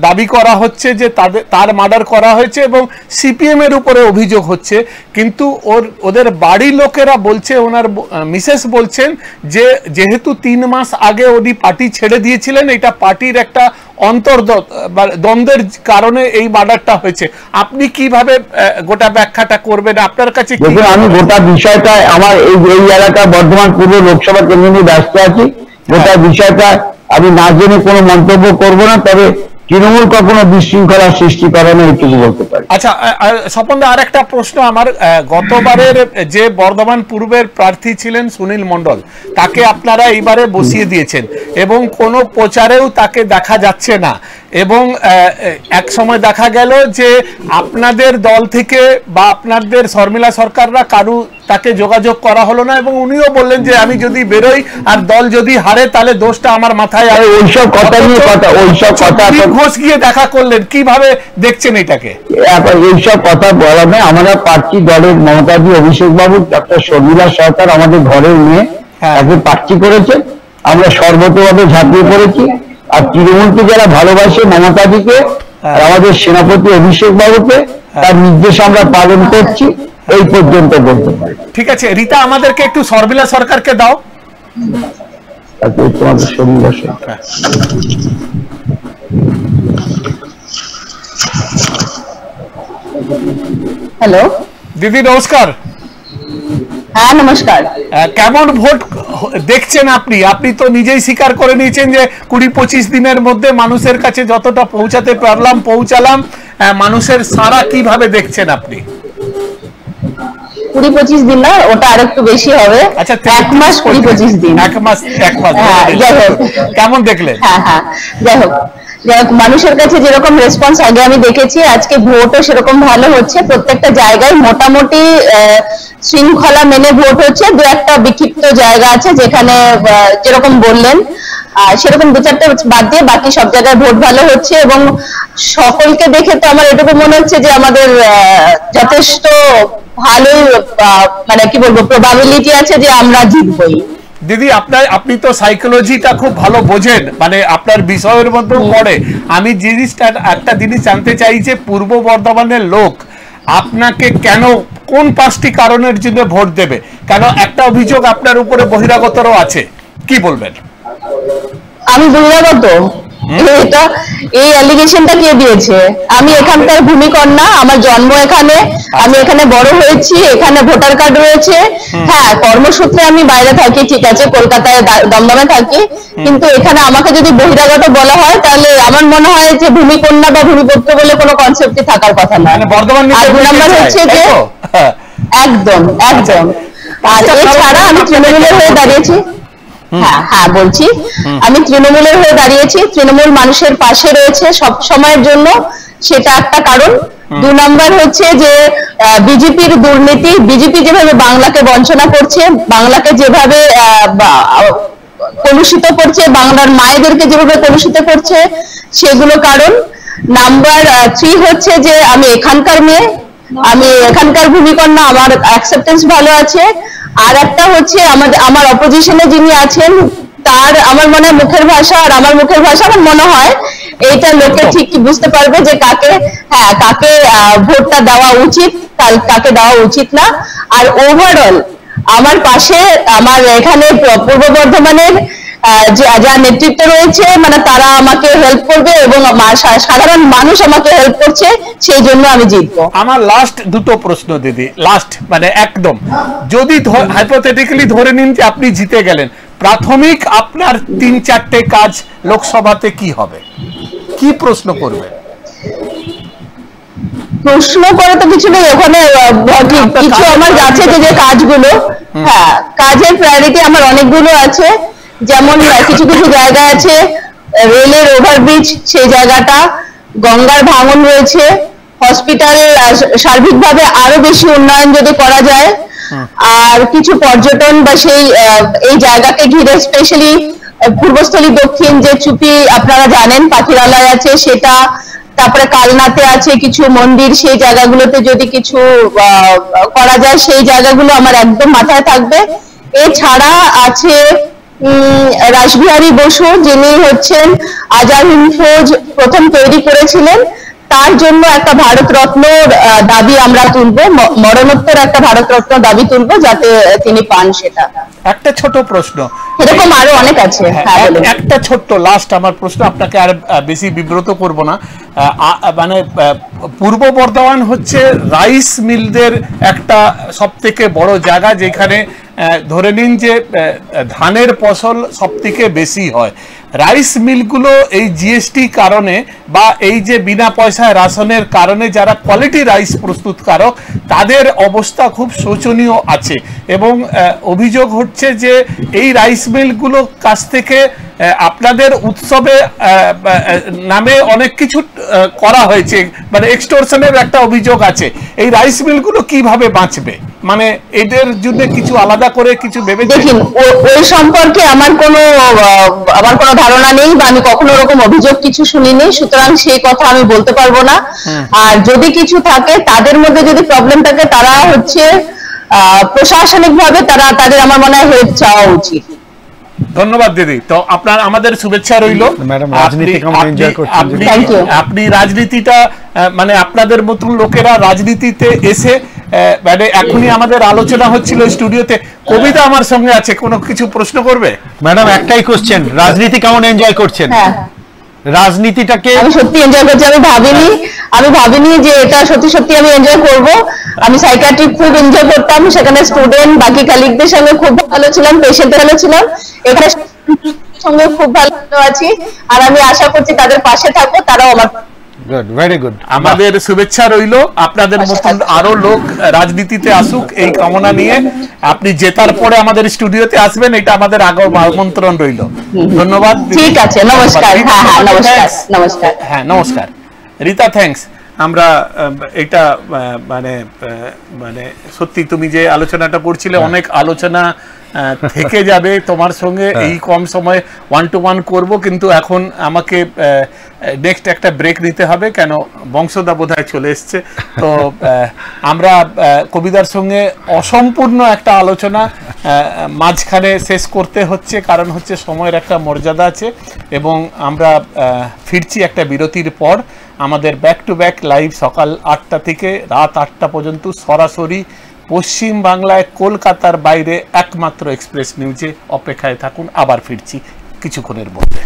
দাবি করা হচ্ছে যে তার মার্ডার করা হয়েছে এবং সিপিএম এর উপরে অভিযোগ হচ্ছে, কিন্তু ওদের বাড়ির লোকেরা বলছে, ওনার মিসেস বলছেন যে যেহেতু 3 মাস আগে উনি পার্টি ছেড়ে দিয়েছিলেন, এটা পার্টির একটা দ্বন্দ্বের কারণে এই মার্ডারটা হয়েছে। আপনি কিভাবে গোটা ব্যাখ্যাটা করবেন? আপনার কাছে আমি গোটা বিষয়টা, আমার এই এলাকা বর্ধমান পূর্ব লোকসভা কেন্দ্র নিয়ে ব্যস্ত আছি, গোটা বিষয়টা আমি না জেনে কোনো মন্তব্য করব না। তবে তৃণমূল কখনো বিশৃঙ্খলা সৃষ্টি করে না, এইটুকু বলতে পারি। আচ্ছা স্বপনদা, আর একটা প্রশ্ন আমার, গতবারের যে বর্ধমান পূর্বের প্রার্থী ছিলেন সুনীল মণ্ডল, তাকে আপনারা এইবারে বসিয়ে দিয়েছেন এবং কোনো প্রচারেও তাকে দেখা যাচ্ছে না, এবং এক সময় দেখা গেল যে আপনাদের দল থেকে বা আপনাদের শর্মিলা সরকাররা কারু তাকে যোগাযোগ করা হলো না, এবং উনিও বললেন যে আমি যদি বেরোই আর দল যদি হারে তাহলে দোষটা আমার মাথায় আসে। ওইসব কথা নিয়ে ওইসব কথা ঘোষ গিয়ে দেখা করলেন, কিভাবে দেখছেন এটাকে? এইসব কথা বলা নয়। আমরা প্রার্থী দলের মমতাদি অভিষেক বাবু, ডক্টর শর্মিলা সরকার আমাদের ঘরের মেয়ে, তাকে প্রার্থী করেছে। আমরা সর্বতভাবে ঝাঁপিয়ে পড়েছি। আর তৃণমূলকে যারা ভালোবাসে, মমতাদিকে আর আমাদের সেনাপতি অভিষেক বাবুকে, তার নির্দেশ আমরা পালন করছি, এই পর্যন্ত বলতে পারি। ঠিক আছে রীতা, আমাদেরকে একটু শর্মিলা সরকারকে দাও। তোমাদের শরীর বসে। হ্যালো দিদি নমস্কার। হ্যাঁ নমস্কার। কেমন ভোট দেখছেন আপনি? আপনি তো নিজেই স্বীকার করে নিয়েছেন যে 20-25 দিনের মধ্যে মানুষের কাছে যতটা পৌঁছাতে পারলাম পৌঁছালাম। মানুষের সাড়া কিভাবে দেখছেন আপনি? 20-25 দিন না, ওটা আরেকটু বেশি হবে। আচ্ছা 1 মাস 20-25 দিন। এক মাস কেমন দেখলেন? হ্যাঁ হ্যাঁ, যাই হোক মানুষের কাছে যেরকম রেসপন্স আগে আমি দেখেছি, আজকে ভোটও সেরকম ভালো হচ্ছে। প্রত্যেকটা জায়গায় মোটামুটি শৃঙ্খলা মেনে ভোট হচ্ছে। দু একটা বিক্ষিপ্ত জায়গা আছে যেখানে যেরকম বললেন সেরকম 2-4টা বাদ দিয়ে বাকি সব জায়গায় ভোট ভালো হচ্ছে। এবং সকলকে দেখে তো আমার এটুকু মনে হচ্ছে যে আমাদের যথেষ্ট ভালোই মানে কি বলবো প্রবাবিলিটি আছে যে আমরা জিতবই। দিদি আপনি তো সাইকোলজিটা খুব ভালো বোঝেন, মানে আপনার বিষয়ের মধ্যেও পড়ে। আমি একটা জিনিস জানতে চাই যে পূর্ব বর্ধমানের লোক আপনাকে কেন, কোন 5টি কারণের জন্য ভোট দেবে? কেন একটা অভিযোগ আপনার উপরে বহিরাগতরও আছে, কি বলবেন? আমি বহিরাগত? এটা এই অ্যালিগেশনটা কে দিয়েছে? আমি এখানকার ভূমিকন্যা, আমার জন্ম এখানে, আমি এখানে বড় হয়েছি, এখানে ভোটার কার্ড রয়েছে। হ্যাঁ কর্মসূত্রে আমি বাইরে থাকি, ঠিক আছে, কলকাতায় দমদমে থাকি, কিন্তু এখানে আমাকে যদি বহিরাগত বলা হয় তাহলে আমার মনে হয় যে ভূমিকন্যা বা ভূমিপুত্র বলে কোনো কনসেপ্টই থাকার কথা না। আর 2 নম্বর হচ্ছে যে একদম একদম। আর এছাড়া আমি তৃণমূলের হয়ে দাঁড়িয়েছি। হ্যাঁ হ্যাঁ বলছি, আমি তৃণমূলের হয়ে দাঁড়িয়েছি, তৃণমূল মানুষের পাশে রয়েছে সব সময়ের জন্য, সেটা একটা কারণ। 2 নম্বর হচ্ছে যে বিজেপির দুর্নীতি, বিজেপি যেভাবে বাংলাকে বঞ্চনা করছে, বাংলাকে যেভাবে কলুষিত করছে, বাংলার মায়েদেরকে যেভাবে কলুষিত করছে, সেগুলো কারণ। নাম্বার 3 হচ্ছে যে আমি এখানকার মেয়ে, আমি এখানকার ভূমিকন্যা, আমার অ্যাকসেপ্টেন্স ভালো আছে। আর একটা হচ্ছে আমার অপোজিশনে যিনি আছেন তার আমার মনে হয় মুখের ভাষা আর আমার মুখের ভাষা, আমার মনে হয় এইটা লোকে ঠিক বুঝতে পারবে যে কাকে ভোটটা দেওয়া উচিত, কাকে দেওয়া উচিত না। আর ওভারঅল আমার পাশে, আমার এখানে পূর্ব বর্ধমানের যা নেতৃত্ব রয়েছে, মানে তারা আমাকে হেল্প করবে এবং সাধারণ মানুষ আমাকে হেল্প করছে, সেই জন্য আমি জিতবো। আমার লাস্ট 2টো প্রশ্ন দিদি, লাস্ট মানে একদম, যদি হাইপোথেটিক্যালি ধরে নিন যে আপনি জিতে গেলেন, প্রাথমিক আপনার 3-4টে কাজ লোকসভাতে কি হবে? কি প্রশ্ন করবেন? প্রশ্ন করে তো কিছু নেই, ওখানে কিছু আমার আছে যে কাজগুলো, হ্যাঁ কাজের প্রায়োরিটি আমার অনেকগুলো আছে। যেমন কিছু কিছু জায়গা আছে, রেলের ওভারব্রিজ, সেই জায়গাটা, গঙ্গার ভাঙন রয়েছে, হসপিটাল সার্বিকভাবে আরো বেশি উন্নয়ন যদি করা যায়, আর কিছু পর্যটন বা এই জায়গাকে ঘিরে স্পেশালি পূর্বস্থলী দক্ষিণ যে চুপি আপনারা জানেন পাখিরালয় আছে সেটা, তারপরে কালনাতে আছে কিছু মন্দির, সেই জায়গাগুলোতে যদি কিছু করা যায় সেই জায়গাগুলো আমার একদম মাথায় থাকবে। এছাড়া আছে রাসবিহারী বসু, যিনি হচ্ছেন আজাদ হিন্দ ফৌজ প্রথম তৈরি করেছিলেন, তার জন্য একটা ভারতরত্ন দাবি আমরা তুলবো, মরণোত্তর একটা ভারতরত্ন দাবি তুলবো যাতে তিনি পান। সেটা একটা ছোট প্রশ্ন, এরকম আরো অনেক আছে। একটা ছোট্ট লাস্ট আমার প্রশ্ন, আপনাকে আর বেশি বিব্রত করব না। মানে পূর্ব বর্ধমান হচ্ছে রাইস মিলদের একটা সবথেকে বড় জায়গা, যেখানে ধরে নিন যে ধানের ফসল সবথেকে বেশি হয়। রাইস মিলগুলো এই জিএসটি কারণে বা এই যে বিনা পয়সায় রাশনের কারণে যারা কোয়ালিটি রাইস প্রস্তুতকারক, তাদের অবস্থা খুব শোচনীয় আছে। এবং অভিযোগ হচ্ছে যে এই রাইস মিলগুলো কাছ থেকে আপনাদের উৎসবে নামে অনেক কিছু করা হয়েছে, মানে এক্সটর্শনের একটা অভিযোগ আছে। এই রাইস মিলগুলো কিভাবে বাঁচবে, মানে এদের জন্য কিছু আলাদা করে কিছু ভেবে? দেখুন, ওই সম্পর্কে আমার কোনো ধারণা নেই বা আমি কখনো ওরকম অভিযোগ কিছু শুনিনি, সুতরাং সেই কথা আমি বলতে পারবো না। আর যদি কিছু থাকে, তাদের মধ্যে যদি প্রবলেম থাকে, তারা হচ্ছে প্রশাসনিক ভাবে তাদের আমার মনে হয় হেল্প চাওয়া উচিত। ধন্যবাদ দিদি। তো আপনার আমাদের শুভেচ্ছা রইল। ম্যাডাম রাজনীতি কেমন এনজয় করছেন? আপনি রাজনীতিটা মানে আপনাদের মতন লোকেরা রাজনীতিতে এসে মানে এখনই আমাদের আলোচনা হচ্ছিল স্টুডিওতে, কবিতা আমার সঙ্গে আছে, কোনো কিছু প্রশ্ন করবে? ম্যাডাম একটাই কোশ্চেন, রাজনীতি কেমন এনজয় করছেন? রাজনীতিটাকে আমি সত্যি এনজয় করছি। আমি ভাবিনি যে এটা সত্যি সত্যি আমি এনজয় করব। আমি সাইকিয়াট্রি খুব এনজয় করতাম, সেখানে স্টুডেন্ট বাকি কালিগদের সঙ্গে খুব ভালো ছিলাম, পেশেন্ট ভালো ছিলাম, এখানে সঙ্গে খুব ভালো আছি, আর আমি আশা করছি তাদের পাশে থাকবো, তারাও আমার। Good, very good. আমাদের শুভেচ্ছা রইল, আপনাদের মতন আরো লোক রাজনীতিতে আসুক এই কামনা নিয়ে। আপনি জেতার পরে আমাদের স্টুডিওতে আসবেন, এটা আমাদের আমন্ত্রণ রইল। ধন্যবাদ। ঠিক আছে, নমস্কার। হ্যাঁ হ্যাঁ, নমস্কার নমস্কার। হ্যাঁ নমস্কার রীতা, থ্যাঙ্কস। আমরা এটা মানে মানে সত্যি তুমি যে আলোচনাটা করছিলে, অনেক আলোচনা থেকে যাবে তোমার সঙ্গে এই কম সময়ে 1-to-1 করব, কিন্তু এখন আমাকে নেক্সট একটা ব্রেক নিতে হবে, কেন বংশদা বোধহয় চলে এসছে। তো আমরা কবিতার সঙ্গে অসম্পূর্ণ একটা আলোচনা মাঝখানে শেষ করতে হচ্ছে, কারণ হচ্ছে সময়ের একটা মর্যাদা আছে, এবং আমরা ফিরছি একটা বিরতির পর। আমাদের ব্যাক টু ব্যাক লাইভ সকাল 8টা থেকে রাত 8টা পর্যন্ত সরাসরি পশ্চিম বাংলায় কলকাতার বাইরে একমাত্র এক্সপ্রেস নিউজে। অপেক্ষায় থাকুন, আবার ফিরছি কিছুক্ষণের মধ্যে।